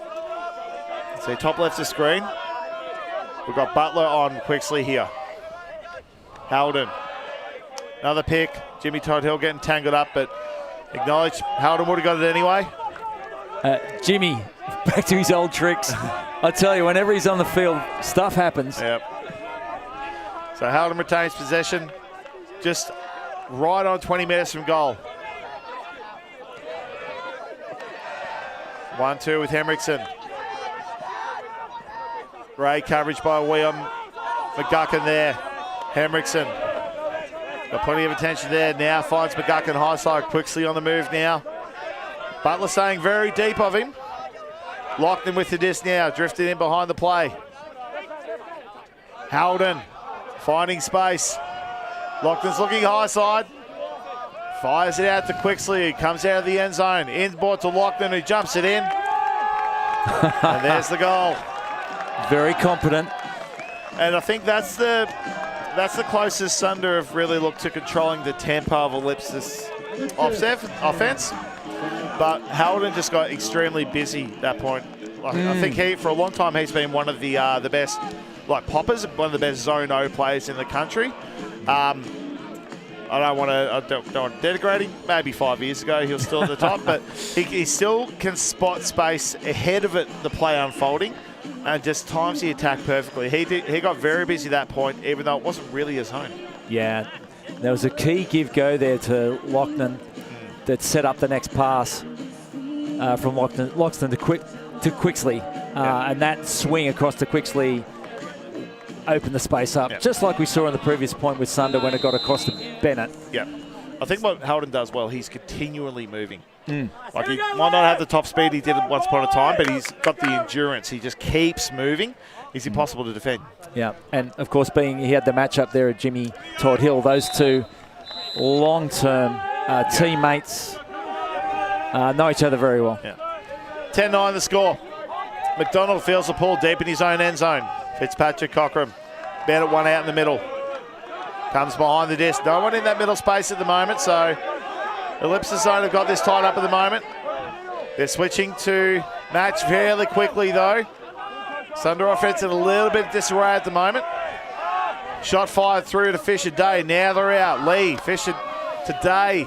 C: So top left of screen. We've got Butler on Quixley here. Howden. Another pick. Jimmy Todd Hill getting tangled up, but acknowledged Howden would have got it anyway.
B: Jimmy, back to his old tricks. I tell you, whenever he's on the field, stuff happens.
C: Yep. So Howden retains possession, just right on 20 metres from goal. 1-2 with Henriksen. Great coverage by William McGuckin there. Henriksen. Got plenty of attention there. Now finds McGuckin high side, quickly on the move now. Butler staying very deep of him. Locked him with the disc now, drifted in behind the play. Howden finding space. Lockton's looking high side. Fires it out to Quixley, who comes out of the end zone. Inboard to Lockton, who jumps it in. And there's the goal.
B: Very competent.
C: And I think that's the closest Sunder have really looked to controlling the tempo of Ellipsis offense. But Howden just got extremely busy at that point. I think for a long time, he's been one of the best, like poppers, one of the best zone O players in the country. I don't want to denigrate him. Maybe 5 years ago he was still at the top, but he still can spot space ahead of it, the play unfolding, and just times the attack perfectly. He got very busy at that point, even though it wasn't really his home.
B: Yeah, there was a key give-go there to Lochnan that set up the next pass from Loxton to Quixley, and that swing across to Quixley opened the space up, just like we saw on the previous point with Sunder when it got across to Bennett.
C: Yeah, I think what Holden does well, he's continually moving. Like he might not have the top speed he did once upon a time, but he's got the endurance. He just keeps moving. He's impossible to defend.
B: Yeah, and of course, he had the matchup there at Jimmy Todd Hill. Those two long-term teammates know each other very well.
C: Yeah. 10-9 the score. McDonald feels the pull deep in his own end zone. Fitzpatrick Cockram. Bennett one out in the middle. Comes behind the disc. No one in that middle space at the moment, so Ellipsis zone have got this tied up at the moment. They're switching to match fairly quickly, though. Sunder offense in a little bit of disarray at the moment. Shot fired through to Fisher Day. Now they're out. Lee, Fisher to Day.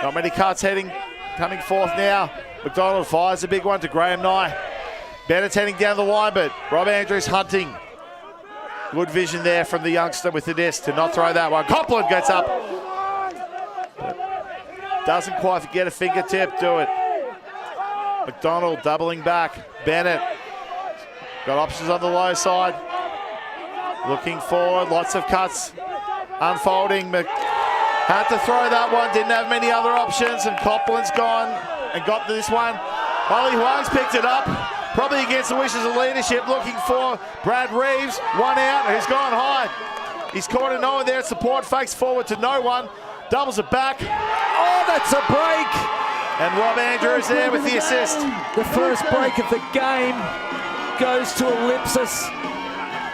C: Not many cuts coming forth now. McDonald fires a big one to Graham Nye. Bennett's heading down the line, but Rob Andrews hunting. Good vision there from the youngster with the disc to not throw that one. Copland gets up. Doesn't quite get a fingertip to it. McDonald doubling back. Bennett got options on the low side. Looking forward, lots of cuts unfolding. Had to throw that one, didn't have many other options, and Copland's gone and got this one. Holly Huang's picked it up, probably against the wishes of leadership, looking for Brad Reeves, one out, who's gone high. He's caught a no one there at support, fakes forward to no one, doubles it back.
B: Oh, that's a break!
C: And Rob Andrews there with the assist.
B: The first break of the game goes to Ellipsis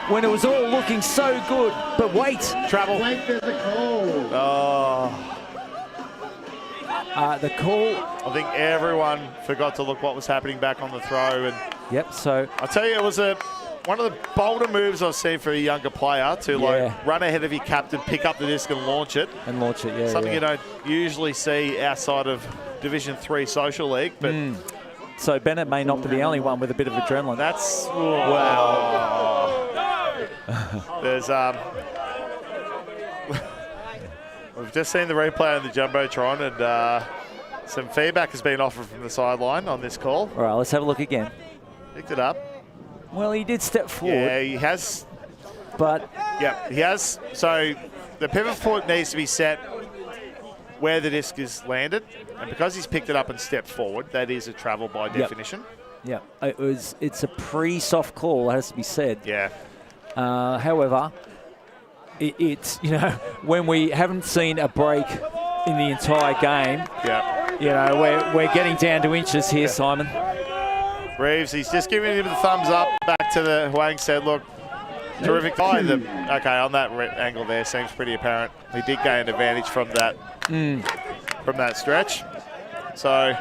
B: when it was all looking so good. But wait.
C: Travel.
A: Wait, there's a call.
C: Oh.
B: The call.
C: I think everyone forgot to look what was happening back on the throw. And
B: Yep, so.
C: I'll tell you, it was one of the bolder moves I've seen for a younger player to run ahead of your captain, pick up the disc and launch it. Something you don't usually see outside of Division 3 Social League. But
B: So Bennett may not be the only one with a bit of adrenaline.
C: That's, wow. There's, we've just seen the replay on the Jumbotron, and some feedback has been offered from the sideline on this call.
B: All right, let's have a look again.
C: Picked it up.
B: Well, he did step forward.
C: Yeah, he has.
B: But.
C: Yeah, he has. So the pivot foot needs to be set where the disc is landed, and because he's picked it up and stepped forward, that is a travel by definition.
B: Yeah, it's a pre-soft call, it has to be said.
C: Yeah.
B: However, it's, when we haven't seen a break in the entire game, we're getting down to inches here, Simon.
C: Reeves, he's just giving him the thumbs up. Back to the Huang said, look, terrific fight. Okay, on that angle there, seems pretty apparent. He did gain an advantage from that stretch. So.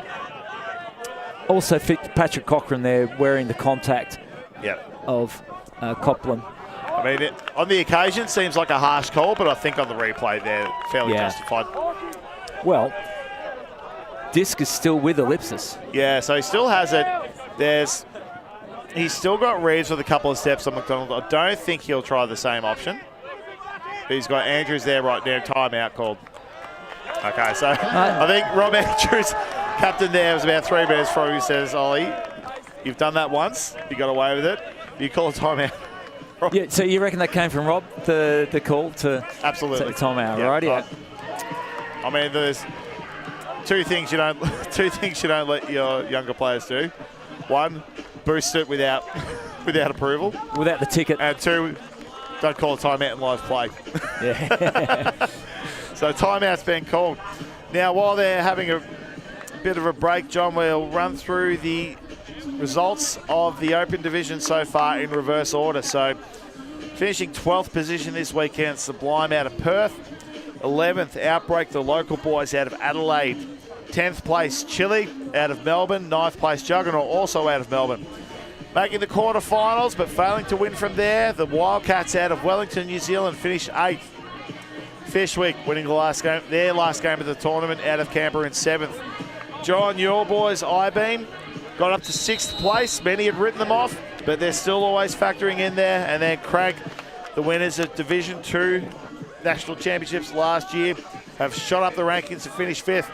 B: Also, Patrick Cochran there wearing the contact of Copland.
C: I mean, on the occasion, seems like a harsh call, but I think on the replay they're fairly justified.
B: Well, disc is still with Ellipsis.
C: Yeah, so he still has it. He's still got Reeves with a couple of steps on McDonald. I don't think he'll try the same option. But he's got Andrews there right now, timeout called. Okay, so I think Rob Andrews, captain there, was about 3 minutes before he says, Ollie, you've done that once, you got away with it, you call a timeout.
B: Yeah, so you reckon that came from Rob, the call to
C: absolutely
B: timeout, right? Yeah.
C: I mean, there's two things you don't let your younger players do. One, boost it without approval.
B: Without the ticket.
C: And two, don't call a timeout in live play.
B: Yeah.
C: So timeout's been called. Now, while they're having a bit of a break, John, we'll run through the results of the Open Division so far in reverse order. So finishing 12th position this weekend, Sublime out of Perth. 11th, Outbreak, the local boys out of Adelaide. 10th place, Chile out of Melbourne. 9th place, Juggernaut, also out of Melbourne. Making the quarterfinals, but failing to win from there, the Wildcats out of Wellington, New Zealand, finished 8th. Fishwick winning their last game of the tournament out of Canberra in 7th. John, your boys, I-Beam, got up to 6th place. Many had written them off, but they're still always factoring in there. And then Crag, the winners of Division 2 National Championships last year, have shot up the rankings and finished 5th.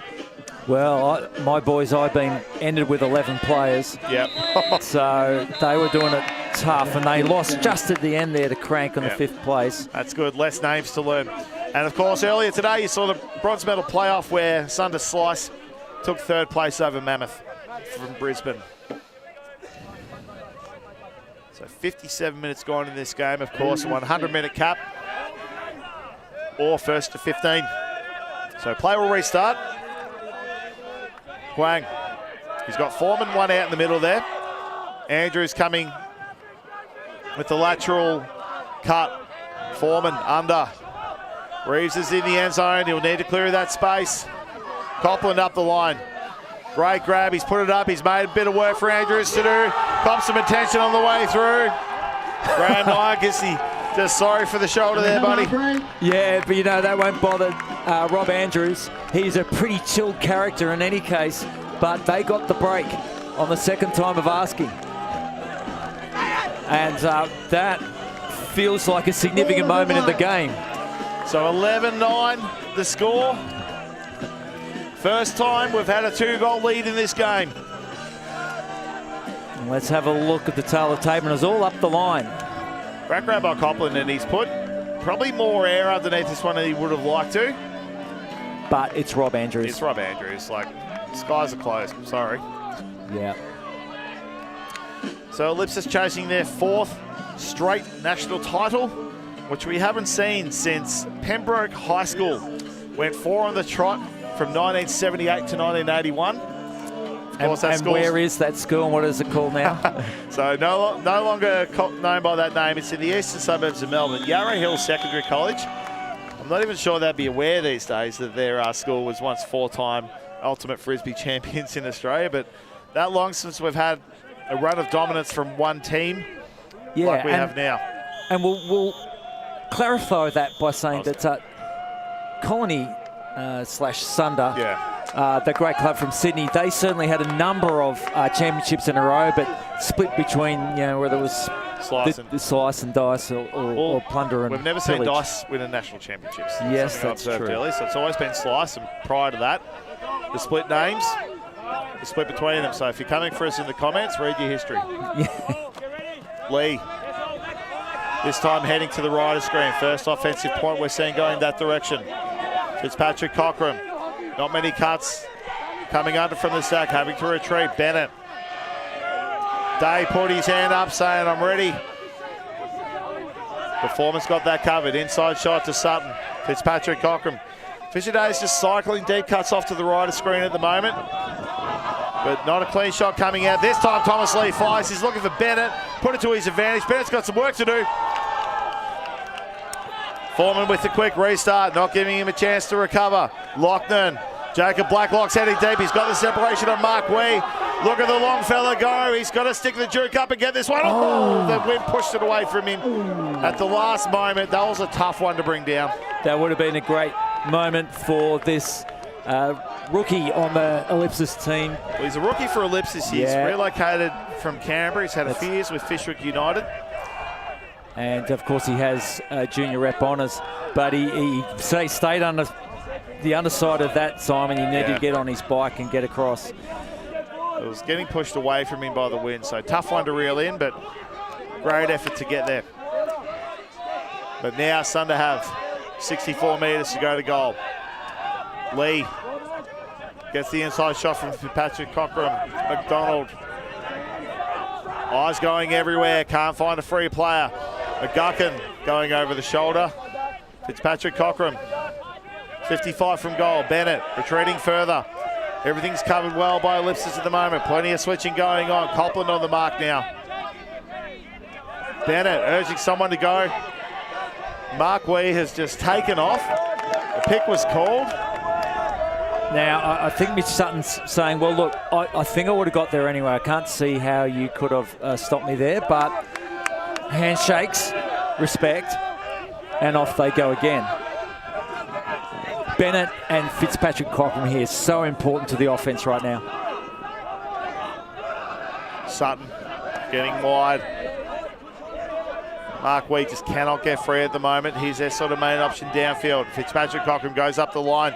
B: Well, my boys, I-Beam, ended with 11 players.
C: Yep.
B: So they were doing it tough, and they lost just at the end there to Crank on the 5th place.
C: That's good. Less names to learn. And, of course, earlier today you saw the bronze medal playoff where Sunder Slice took 3rd place over Mammoth from Brisbane. So 57 minutes gone in this game, of course, a 100-minute cap or first to 15. So play will restart. Huang, he's got Foreman one out in the middle there. Andrews coming with the lateral cut. Foreman under. Reeves is in the end zone. He'll need to clear that space. Copland up the line. Great grab. He's put it up. He's made a bit of work for Andrews to do. Cops some attention on the way through. Graham Nyack, is he just sorry for the shoulder there, buddy?
B: Yeah, but you know, that won't bother Rob Andrews. He's a pretty chilled character in any case, but they got the break on the second time of asking. And that feels like a significant moment in the game.
C: So 11-9 the score. First time we've had a 2-goal lead in this game.
B: And let's have a look at the tail of Taberner. It's all up the line.
C: Crack grab by Copland, and he's put probably more air underneath this one than he would have liked to.
B: But it's Rob Andrews.
C: It's Rob Andrews. Like, skies are closed. Sorry.
B: Yeah.
C: So Ellipsis chasing their 4th straight national title, which we haven't seen since Pembroke High School went 4 on the trot from 1978 to 1981. Of course,
B: and where is that school and what is it called now?
C: So no longer known by that name. It's in the eastern suburbs of Melbourne. Yarra Hill Secondary College. I'm not even sure they'd be aware these days that their school was once 4-time ultimate Frisbee champions in Australia, but that long since we've had a run of dominance from one team like we have now.
B: And we'll clarify that by saying that Colony / Sunder, the great club from Sydney, they certainly had a number of championships in a row, but split between, you know, whether it was slice and dice or plunder and
C: we've never seen
B: pillage.
C: dice win a national championships.
B: Yes, that's true.
C: Early, so it's always been slice, and prior to that, the split names, the split between them. So if you're coming for us in the comments, read your history. Lee, this time heading to the right of screen. First offensive point we're seeing going that direction. Fitzpatrick Cockram. Not many cuts coming under from the sack, having to retreat. Bennett. Day put his hand up saying, I'm ready. Performance got that covered. Inside shot to Sutton. Fitzpatrick Cockram. Fisher Day's just cycling deep cuts off to the right of screen at the moment. But not a clean shot coming out. This time Thomas Lee fires. He's looking for Bennett. Put it to his advantage. Bennett's got some work to do. Foreman with the quick restart, not giving him a chance to recover. Lochnan, Jacob Blacklock's heading deep. He's got the separation on Mark Wee. Look at the long fella go. He's got to stick the juke up and get this one. Oh, the wind pushed it away from him at the last moment. That was a tough one to bring down.
B: That would have been a great moment for this rookie on the Ellipsis team.
C: Well, he's a rookie for Ellipsis. He's relocated from Canberra. He's had a few years with Fishwick United.
B: And, of course, he has junior rep honours. But he stayed under the underside of that, Simon. He needed to get on his bike and get across.
C: It was getting pushed away from him by the wind. So tough one to reel in, but great effort to get there. But now Sunder have 64 metres to go to goal. Lee gets the inside shot from Patrick Cockram. McDonald. Eyes going everywhere. Can't find a free player. McGuckin going over the shoulder. Fitzpatrick Cockram. 55 from goal. Bennett retreating further. Everything's covered well by Ellipsis at the moment. Plenty of switching going on. Copland on the mark now. Bennett urging someone to go. Mark Wee has just taken off. The pick was called.
B: Now, I think Mitch Sutton's saying, well, look, I think I would have got there anyway. I can't see how you could have stopped me there, but handshakes, respect, and off they go again. Bennett and Fitzpatrick Cochrane here. So important to the offense right now.
C: Sutton getting wide. Mark Wheat just cannot get free at the moment. He's their sort of main option downfield. Fitzpatrick Cochrane goes up the line.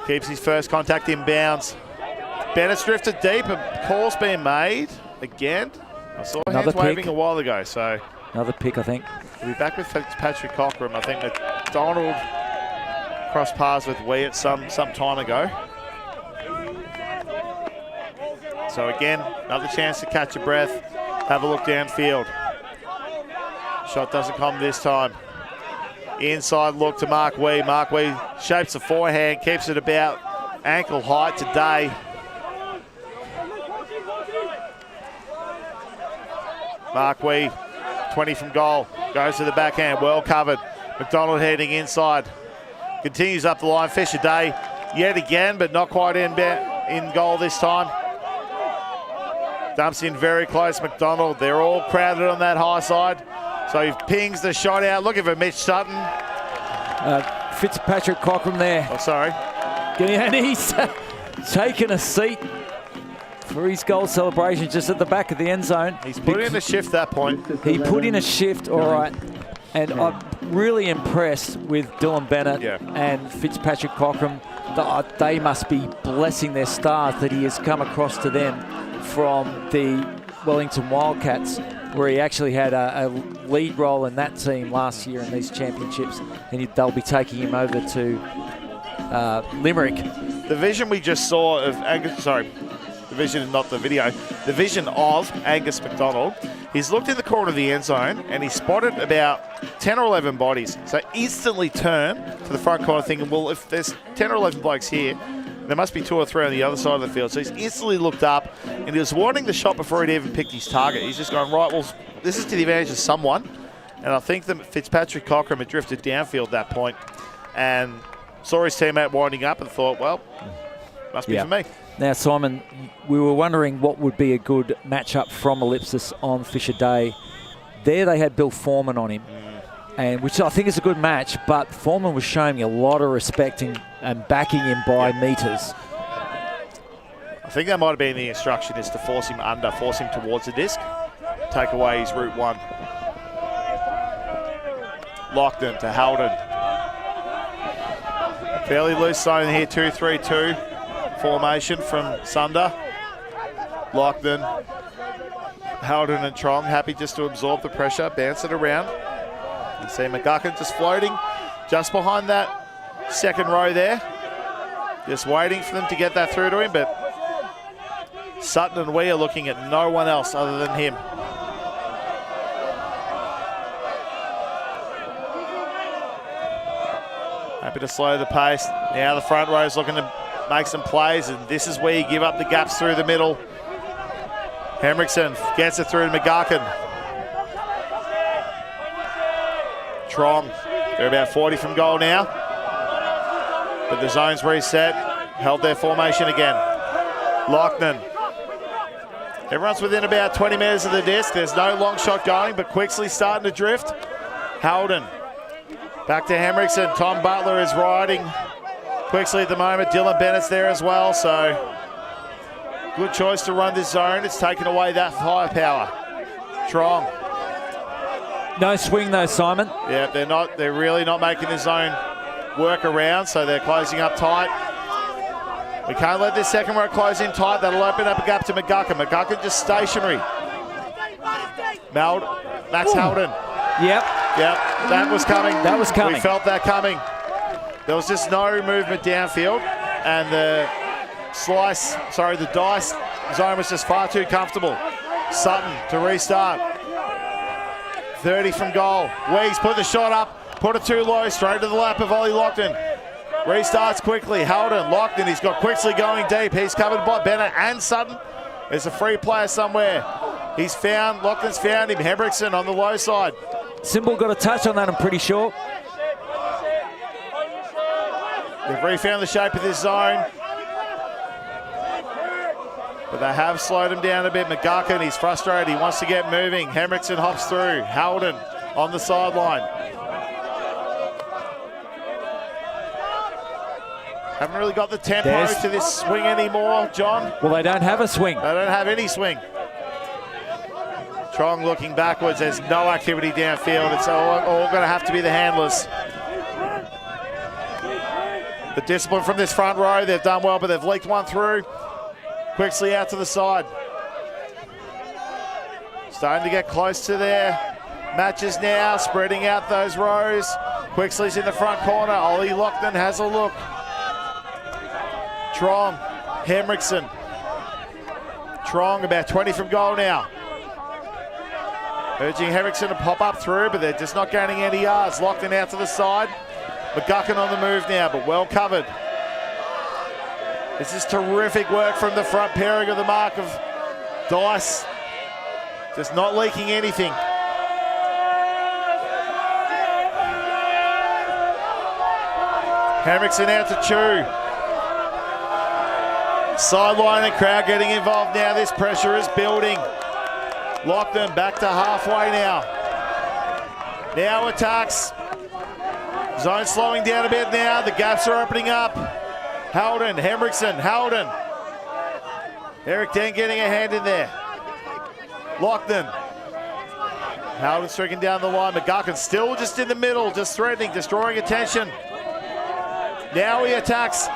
C: Keeps his first contact in bounds. Bennett's drifted deep. A call's been made again. I saw
B: Another
C: hands waving
B: pick.
C: a while ago, so
B: Another pick, I think.
C: we'll be back with Fitzpatrick Cochrane. I think that Donald crossed paths with Wheat some time ago. So again, another chance to catch your breath. Have a look downfield. Shot doesn't come this time. Inside look to Mark Wee. Mark Wee shapes the forehand, keeps it about ankle height today. Mark Wee, 20 from goal, goes to the backhand, well covered. McDonald heading inside. Continues up the line. Fisher Day yet again, but not quite in goal this time. Dumps in very close, McDonald. They're all crowded on that high side. So he pings the shot out. Looking for Mitch Sutton.
B: Fitzpatrick Cochrane there.
C: Oh, sorry.
B: And he's taken a seat for his goal celebration just at the back of the end zone.
C: He's put in a shift that point.
B: He put in a shift, all right. And I'm really impressed with Dylan Bennett and Fitzpatrick Cochrane. They must be blessing their stars that he has come across to them from the Wellington Wildcats, where he actually had a lead role in that team last year in these championships, and they'll be taking him over to Limerick.
C: The vision we just saw of Angus, sorry, the vision, not the video, the vision of Angus McDonald, he's looked in the corner of the end zone and he spotted about 10 or 11 bodies. So instantly turned to the front corner thinking, well, if there's 10 or 11 blokes here, there must be 2 or 3 on the other side of the field. So he's instantly looked up and he was wanting the shot before he'd even picked his target. He's just going, right, well, this is to the advantage of someone. And I think that Fitzpatrick Cochrane had drifted downfield at that point and saw his teammate winding up and thought, well, must be for me.
B: Now, Simon, we were wondering what would be a good matchup from Ellipsis on Fisher Day. There they had Bill Foreman on him, and which I think is a good match, but Foreman was showing a lot of respect and backing him by metres.
C: I think that might have been the instruction, is to force him under, force him towards the disc, take away his route one. Lockton to Haldon. Fairly loose zone here, 2-3-2 formation from Sunder. Lockton, Haldon and Trong happy just to absorb the pressure, bounce it around. You see McGuckin just floating just behind that second row there. Just waiting for them to get that through to him, but Sutton and Wee are looking at no one else other than him. Happy to slow the pace. Now the front row is looking to make some plays, and this is where you give up the gaps through the middle. Henriksen gets it through to McGuckin. Trong, they're about 40 from goal now. But the zone's reset, held their formation again. Lockton. Everyone's within about 20 metres of the disc. There's no long shot going, but Quixley's starting to drift. Haldon. Back to Henriksen. Tom Butler is riding Quixley at the moment. Dylan Bennett's there as well, so good choice to run this zone. It's taken away that high power. Trong.
B: No swing though, Simon.
C: Yeah, they're really not making the zone work around, so they're closing up tight. We can't let this second row close in tight. That'll open up a gap to McGuckin. McGuckin just stationary. Max Haldon.
B: Yep,
C: that was coming.
B: That was coming.
C: We felt that coming. There was just no movement downfield, and the dice zone was just far too comfortable. Sutton to restart. 30 from goal. Weeks put the shot up, put it too low, straight to the lap of Ollie Lockton. Restarts quickly. Haldon, Lockton, he's got Quixley going deep. He's covered by Bennett and Sutton. There's a free player somewhere. Lockton's found him. Henriksen on the low side.
B: Symbol got a touch on that, I'm pretty sure.
C: They've refound the shape of this zone. But they have slowed him down a bit. McGuckin, he's frustrated. He wants to get moving. Henriksen hops through. Haldon on the sideline. Haven't really got the tempo
B: There's-
C: to this swing anymore, John.
B: Well, they don't have a swing.
C: They don't have any swing. Trong looking backwards. There's no activity downfield. It's all going to have to be the handlers. The discipline from this front row, they've done well, but they've leaked one through. Quickly out to the side. Starting to get close to their matches now, spreading out those rows. Quixley's in the front corner. Ollie Lockton has a look. Trong, Henriksen. Trong about 20 from goal now. Urging Henriksen to pop up through, but they're just not gaining any yards. Lockton out to the side. McGuckin on the move now, but well covered. This is terrific work from the front pairing of the mark of Dice. Just not leaking anything. Henriksen out to Chu. Sideline and crowd getting involved now. This pressure is building. Lockton back to halfway now. Now attacks. Zone slowing down a bit now. The gaps are opening up. Howden, Henriksen, Howden. Eric Den getting a hand in there. Lockton. Howden striking down the line. McGuckin still just in the middle, just threatening, just drawing attention. Now he attacks,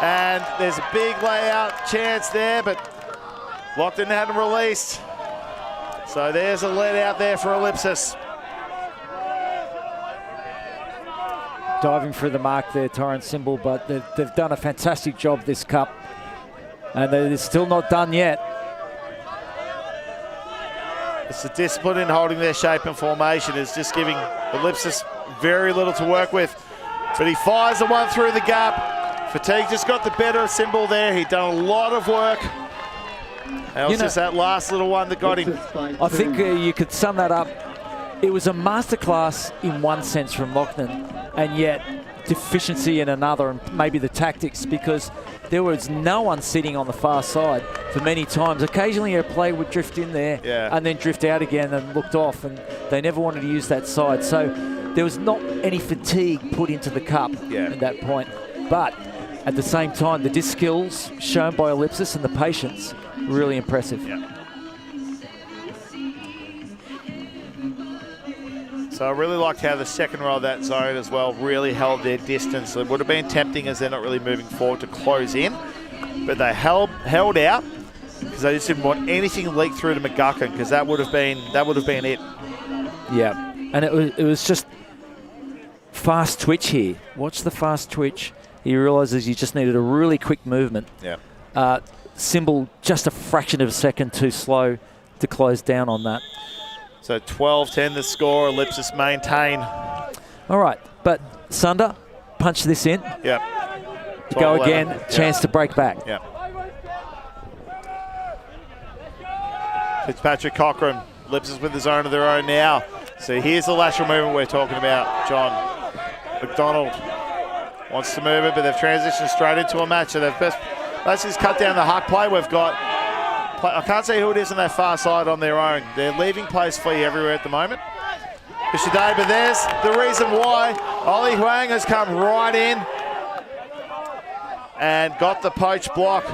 C: and there's a big layout chance there, but Lockton hadn't released. So there's a lead out there for Ellipsis.
B: Diving through the mark there, Torrance Symbol, but they've done a fantastic job this cup, and they're still not done yet.
C: It's the discipline in holding their shape and formation is just giving Ellipsis very little to work with. But he fires the one through the gap. Fatigue just got the better of Symbol there. He'd done a lot of work. That was just that last little one that got him.
B: I think you could sum that up. It was a masterclass in one sense from Lockton, and yet deficiency in another, and maybe the tactics, because there was no one sitting on the far side for many times. Occasionally a player would drift in there and then drift out again and looked off, and they never wanted to use that side. So there was not any fatigue put into the cup at that point. But at the same time, the disc skills shown by Ellipsis and the patience, really impressive.
C: So I really liked how the second row of that zone as well really held their distance. It would have been tempting as they're not really moving forward to close in, but they held out because they just didn't want anything leaked through to McGuckin, because that would have been it.
B: Yeah, and it was just fast twitch here. Watch the fast twitch. He realises he just needed a really quick movement.
C: Yeah.
B: Symbol just a fraction of a second too slow to close down on that.
C: So 12-10 the score. Ellipsis maintain.
B: All right, but Sunder, punch this in.
C: Yep.
B: Go again, chance to break back.
C: Yeah. Fitzpatrick Cochran. Ellipsis with the zone of their own now. So here's the lateral movement we're talking about, John. McDonald wants to move it, but they've transitioned straight into a match. So they've basically cut down the huck play. We've got, I can't see who it is on that far side on their own. They're leaving plays free everywhere at the moment. Today, but there's the reason why. Ollie Huang has come right in and got the poach block.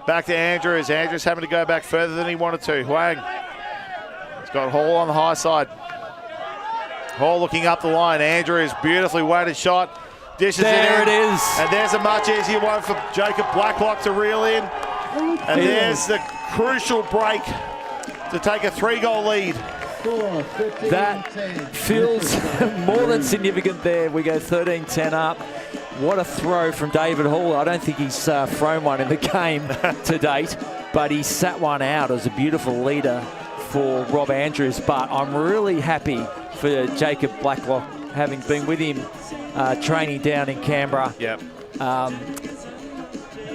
C: Back to Andrews. Andrews having to go back further than he wanted to. Huang. He's got Hall on the high side. Hall looking up the line. Andrews, beautifully weighted shot. Dishes
B: there
C: it in.
B: It is.
C: And there's a much easier one for Jacob Blacklock to reel in. And there's the crucial break to take a 3-goal lead.
B: That feels more than significant there. We go 13-10 up. What a throw from David Hall. I don't think he's thrown one in the game to date, but he sat one out. It was a beautiful leader for Rob Andrews, but I'm really happy for Jacob Blacklock, having been with him training down in Canberra.
C: Yep.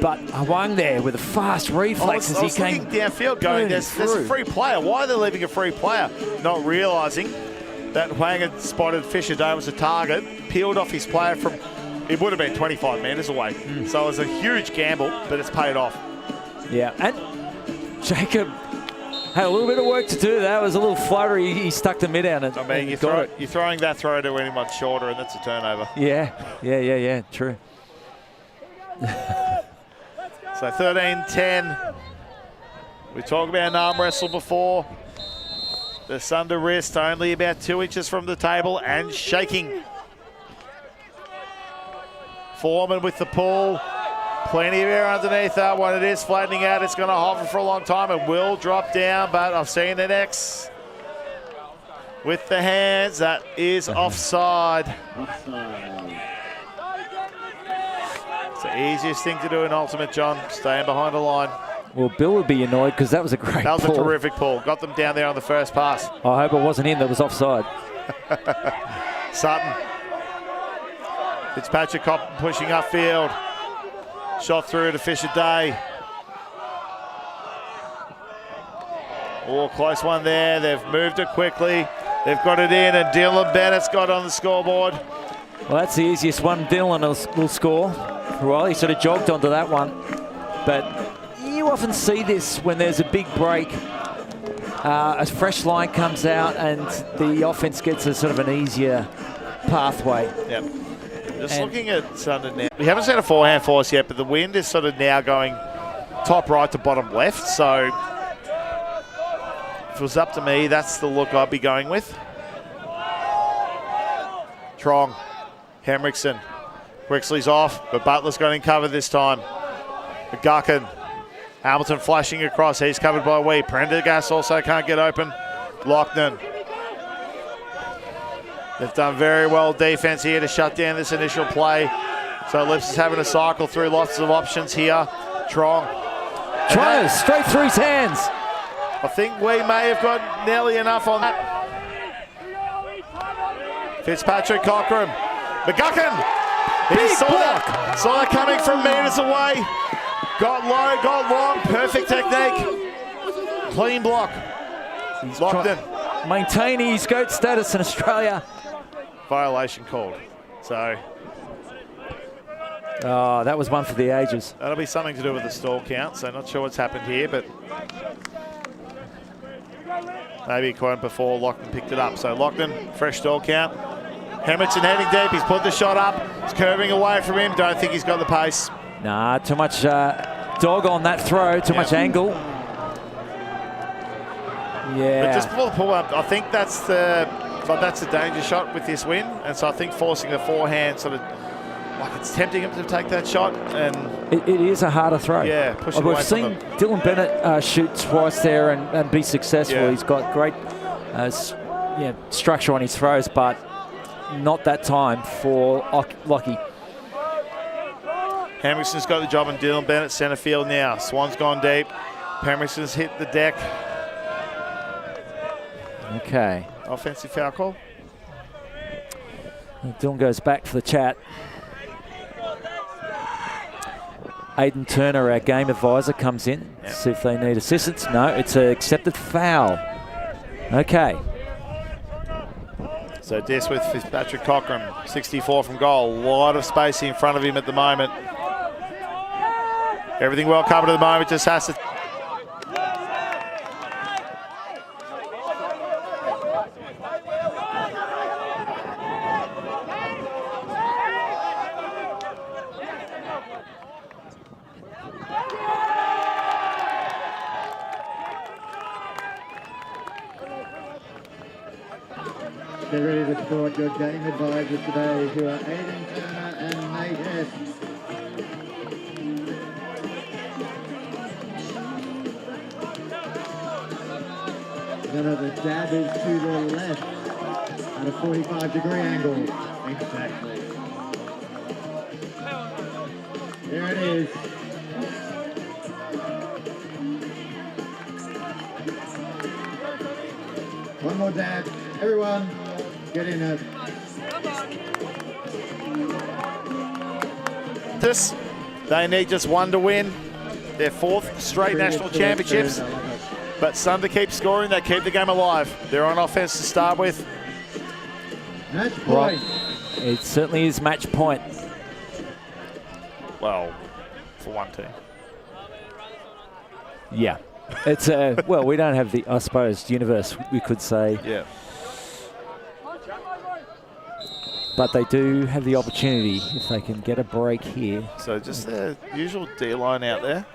B: But Huang there with a fast reflex
C: I was looking downfield going, there's a free player. Why are they leaving a free player? Not realising that Huang had spotted Fisher Day was a target, peeled off his player from, it would have been 25 metres away. So it was a huge gamble, but it's paid off.
B: Yeah, and Jacob Had a little bit of work to do. That was a little floater. He stuck the mid out and
C: I mean,
B: and
C: you're,
B: got it.
C: you're throwing that throw to anyone shorter, and that's a turnover.
B: Yeah. True.
C: So 13-10. We talked about an arm wrestle before. The Sunder wrist only about 2 inches from the table and shaking. Foreman with the pull. Plenty of air underneath that one. It is flattening out. It's going to hover for a long time and will drop down, but I've seen an X with the hands. That is offside. It's the easiest thing to do in ultimate, John, staying behind the line.
B: Well, Bill would be annoyed because that was a great
C: That was
B: pull.
C: a terrific pull. Got them down there on the first pass.
B: I hope it wasn't him that was offside.
C: Sutton. Fitzpatrick pushing upfield. Shot through to Fisher Day. Oh, close one there. They've moved it quickly. They've got it in, and Dylan Bennett's got on the scoreboard.
B: Well, that's the easiest one. Dylan will score. Well, he sort of jogged onto that one. But you often see this when there's a big break. A fresh line comes out and the offense gets a sort of an easier pathway.
C: Yep. Just looking at Sunder now. We haven't seen a forehand force yet, but the wind is sort of now going top right to bottom left. So if it was up to me, that's the look I'd be going with. Trong, Henriksen. Wixley's off, but Butler's got in cover this time. McGuckin. Hamilton flashing across. He's covered by Wee. Prendergast also can't get open. Lochnan. They've done very well defense here to shut down this initial play. So Ellipsis having to cycle through lots of options here. Trong.
B: Straight through his hands.
C: I think we may have got nearly enough on that. Fitzpatrick, Cockram. McGuckin. He saw that coming from meters away. Got low, got long, perfect technique. Clean block.
B: He's
C: locked in.
B: Maintaining his GOAT status in Australia.
C: Violation called. So
B: that was one for the ages.
C: that'll be something to do with the stall count. So not sure what's happened here, but maybe it went before Lockton picked it up. So Lockton, fresh stall count. Henriksen heading deep. He's put the shot up. He's curving away from him. Don't think he's got the pace.
B: Nah, too much dog on that throw. Too much angle. Yeah.
C: But just before the pull up, I think that's the danger shot with this win. And so I think forcing the forehand sort of like it's tempting him to take that shot. And
B: it is a harder throw.
C: Yeah, push it away
B: We've
C: from
B: seen
C: them.
B: Dylan Bennett shoot twice there and be successful.
C: Yeah.
B: He's got great structure on his throws, but not that time for Lockie.
C: Henriksen's got the job on Dylan Bennett, centre field now. Swan's gone deep. Henriksen's hit the deck.
B: Okay.
C: Offensive foul call.
B: Dylan goes back for the chat. Aidan Turner, our game advisor, comes in.
C: Yep.
B: See if they need assistance. No, it's an accepted foul. Okay.
C: So Des with Fitzpatrick Cockram, 64 from goal. A lot of space in front of him at the moment. Everything well covered at the moment, just has to...
A: Get ready to support your game advisors today, who are Aidan Turner and Nate S. The jab is to the left at a 45-degree angle. Exactly. There it is. One more jab. Everyone, get in it.
C: They need just one to win their fourth straight national championships. But Sunder keeps scoring. They keep the game alive. They're on offense to start with.
A: Match point.
B: It certainly is match point.
C: Well, for one team.
B: Yeah. It's well, we don't have the, I suppose, universe, we could say.
C: Yeah.
B: But they do have the opportunity if they can get a break here.
C: So just the usual D-line out there.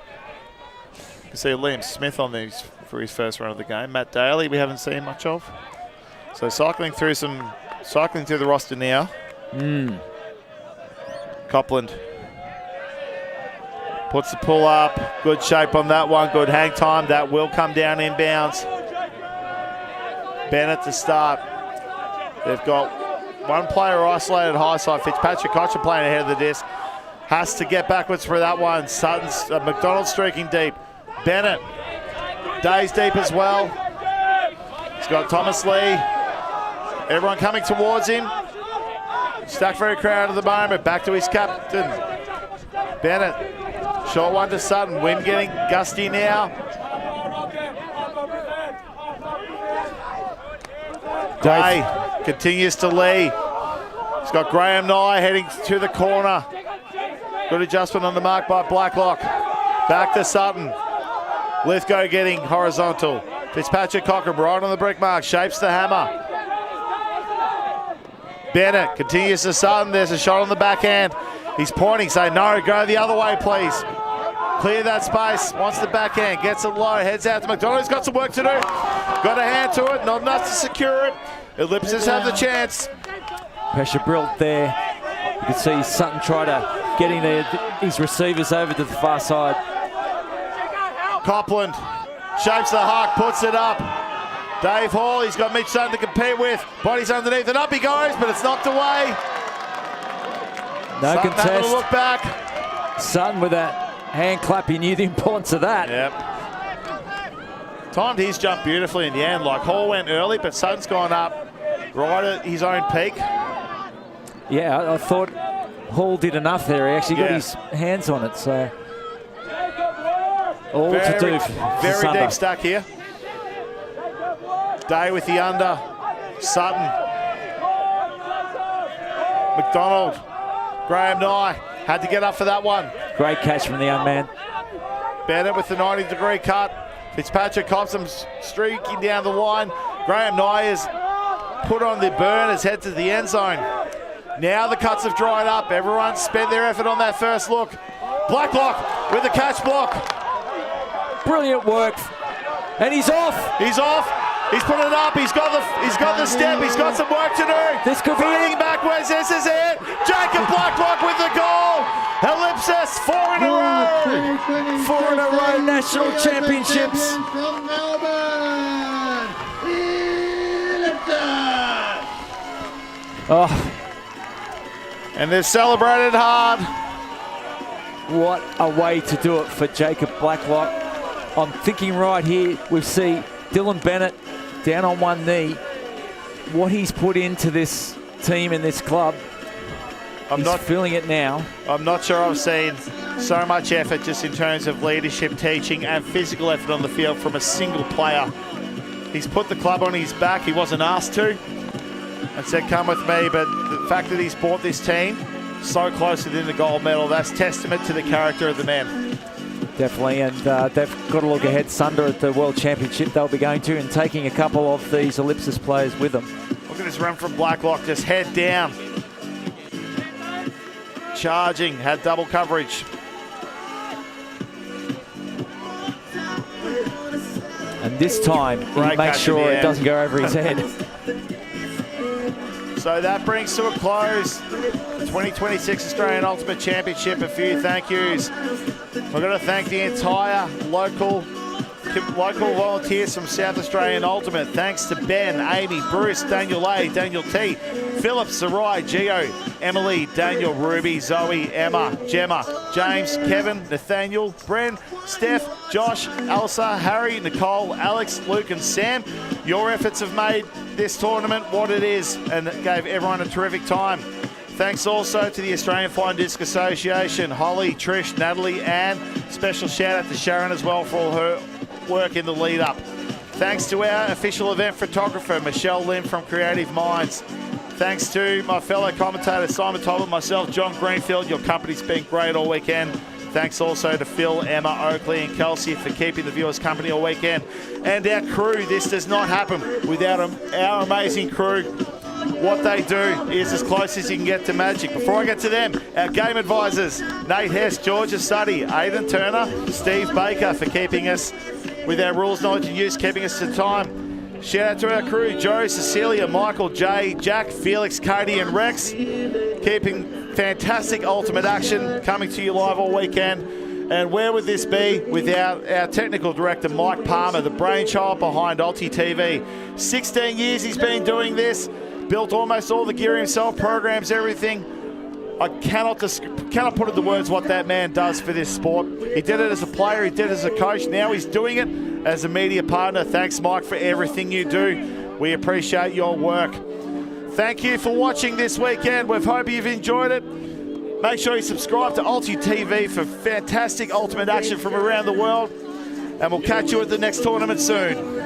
C: You can see Liam Smith on these for his first run of the game. Matt Daly we haven't seen much of. So cycling through the roster now. Copland puts the pull up. Good shape on that one. Good hang time. That will come down inbounds. Bennett to start. They've got one player isolated high side. Fitzpatrick Cochin playing ahead of the disc. Has to get backwards for that one. Sutton's McDonald streaking deep. Bennett, Day's deep as well. He's got Thomas Lee. Everyone coming towards him. Stackford crowd at the moment. Back to his captain. Bennett. Short one to Sutton. Wind getting gusty now. Day continues to Lee. He's got Graham Nye heading to the corner. Good adjustment on the mark by Blacklock. Back to Sutton. Lithgow getting horizontal. Fitzpatrick Cochrane right on the brick mark. Shapes the hammer. Bennett continues to Sutton. There's a shot on the backhand. He's pointing, saying, no, go the other way, please. Clear that space. Wants the backhand. Gets it low. Heads out to McDonald. He's got some work to do. Got a hand to it. Not enough to secure it. Ellipsis have the chance.
B: Pressure built there. You can see Sutton try to getting his receivers over to the far side.
C: Copland shapes the huck, puts it up. Dave Hall, he's got Mitch Sutton to compete with. Body's underneath and up he goes, but it's knocked away.
B: No
C: Sutton
B: contest.
C: having a look back.
B: Sutton with that hand clap, he knew the importance of that.
C: Yep. Timed his jump beautifully in the end. Like Hall went early, but Sutton's gone up right at his own peak.
B: Yeah, I thought Hall did enough there. He actually got his hands on it, so all to do for
C: very
B: Sunder.
C: deep stack here. Day with the under. Sutton. McDonald. Graham Nye had to get up for that one.
B: Great catch from the young man.
C: Bennett with the 90-degree cut. Fitzpatrick Copson streaking down the line. Graham Nye is put on the burn as head to the end zone. Now the cuts have dried up. Everyone spent their effort on that first look. Blacklock with the catch block.
B: Brilliant work. And he's off.
C: He's off. He's put it up. He's got the step. He's got some work to do.
B: This could be
C: feeding backwards. This is it. Jacob Blacklock with the goal. Ellipsis 4 in a row.
B: 4 in a row national championships.
A: From Melbourne, Ellipsis.
B: Oh,
C: And they've celebrated hard.
B: what a way to do it for Jacob Blacklock. I'm thinking right here, we see Dylan Bennett down on one knee. What he's put into this team and this club, he's feeling it now.
C: I'm not sure I've seen so much effort just in terms of leadership, teaching and physical effort on the field from a single player. He's put the club on his back. He wasn't asked to and said, come with me. But the fact that he's brought this team so close within the gold medal, that's testament to the character of the men.
B: Definitely, and they've got to look ahead. Sunder at the World Championship they'll be going to and taking a couple of these Ellipsis players with them.
C: Look at this run from Blacklock, just head down. Charging, had double coverage.
B: And this time, he
C: Great
B: makes
C: catch
B: sure
C: in the
B: it
C: end.
B: doesn't go over his head.
C: So that brings to a close the 2026 Australian Ultimate Championship. A few thank yous. We're going to thank the entire local volunteers from South Australian Ultimate. Thanks to Ben, Amy, Bruce, Daniel A, Daniel T, Philip, Sarai, Gio, Emily, Daniel, Ruby, Zoe, Emma, Gemma, James, Kevin, Nathaniel, Bren, Steph, Josh, Elsa, Harry, Nicole, Alex, Luke and Sam. Your efforts have made this tournament what it is and gave everyone a terrific time. Thanks also to the Australian Flying Disc Association, Holly, Trish, Natalie, Anne. Special shout out to Sharon as well for all her work in the lead up. Thanks to our official event photographer, Michelle Lim from Creative Minds. Thanks to my fellow commentator, Simon Tobin, myself, John Greenfield. Your company's been great all weekend. Thanks also to Phil, Emma, Oakley and Kelsey for keeping the viewers company all weekend. And our crew, this does not happen without our amazing crew. What they do is as close as you can get to magic. Before I get to them, our game advisors, Nate Hess, Georgia Studdy, Aidan Turner, Steve Baker for keeping us with our rules, knowledge and use, keeping us to time. Shout out to our crew, Joe, Cecilia, Michael, Jay, Jack, Felix, Katie and Rex, keeping fantastic ultimate action coming to you live all weekend. And where would this be without our technical director, Mike Palmer, the brainchild behind Ulti TV. 16 years he's been doing this, built almost all the gear himself, programs everything. I cannot put into words what that man does for this sport. He did it as a player, he did it as a coach, now he's doing it as a media partner. Thanks, Mike, for everything you do. We appreciate your work. Thank you for watching this weekend. We hope you've enjoyed it. Make sure you subscribe to Ulti TV for fantastic ultimate action from around the world. And we'll catch you at the next tournament soon.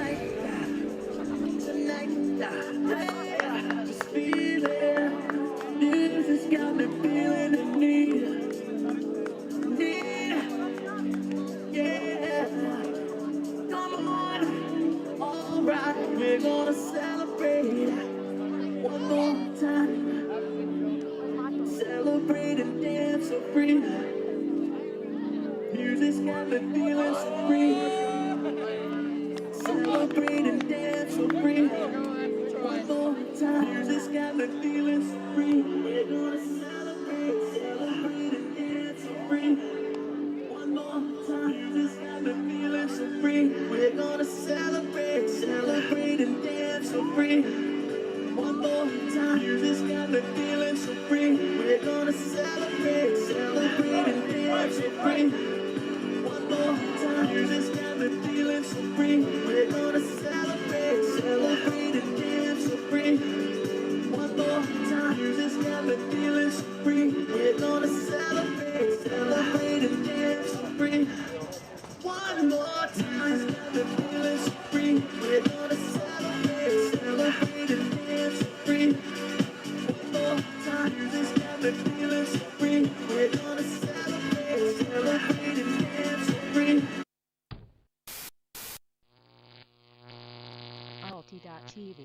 G: We're gonna celebrate one more time. Celebrate and dance so free. Music's got me feeling so free. Celebrate and dance so free. One more time. Music's got me feeling so free. We're gonna celebrate and dance so free. One more time. Music's got me feeling so free. We're gonna celebrate and dance so free. One more time, you just got me feeling so free. We're gonna celebrate and dance so free. One more time, you just got me feeling so free. We're gonna celebrate and dance so free. One more time, you just got me feeling so free. We're gonna celebrate and dance so free. One more time, you got me feeling so free. We're gonna celebrate and dance so free. One more time, you just got me feeling so free. We're gonna celebrate and dance so free.
H: Alti.tv.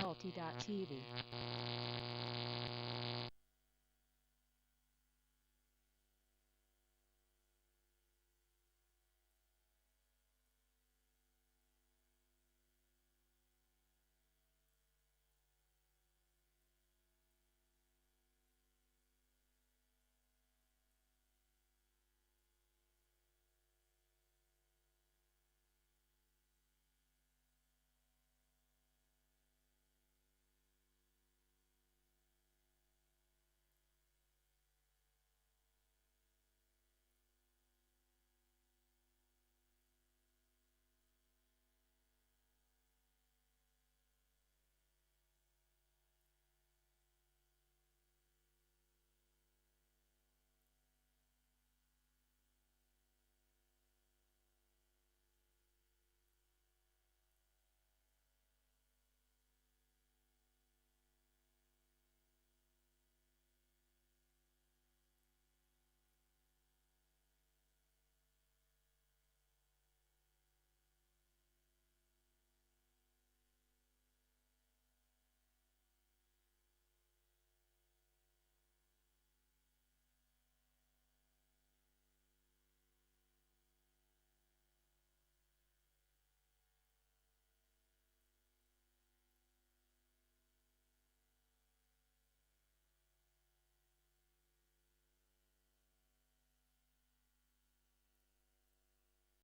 H: Alti.tv.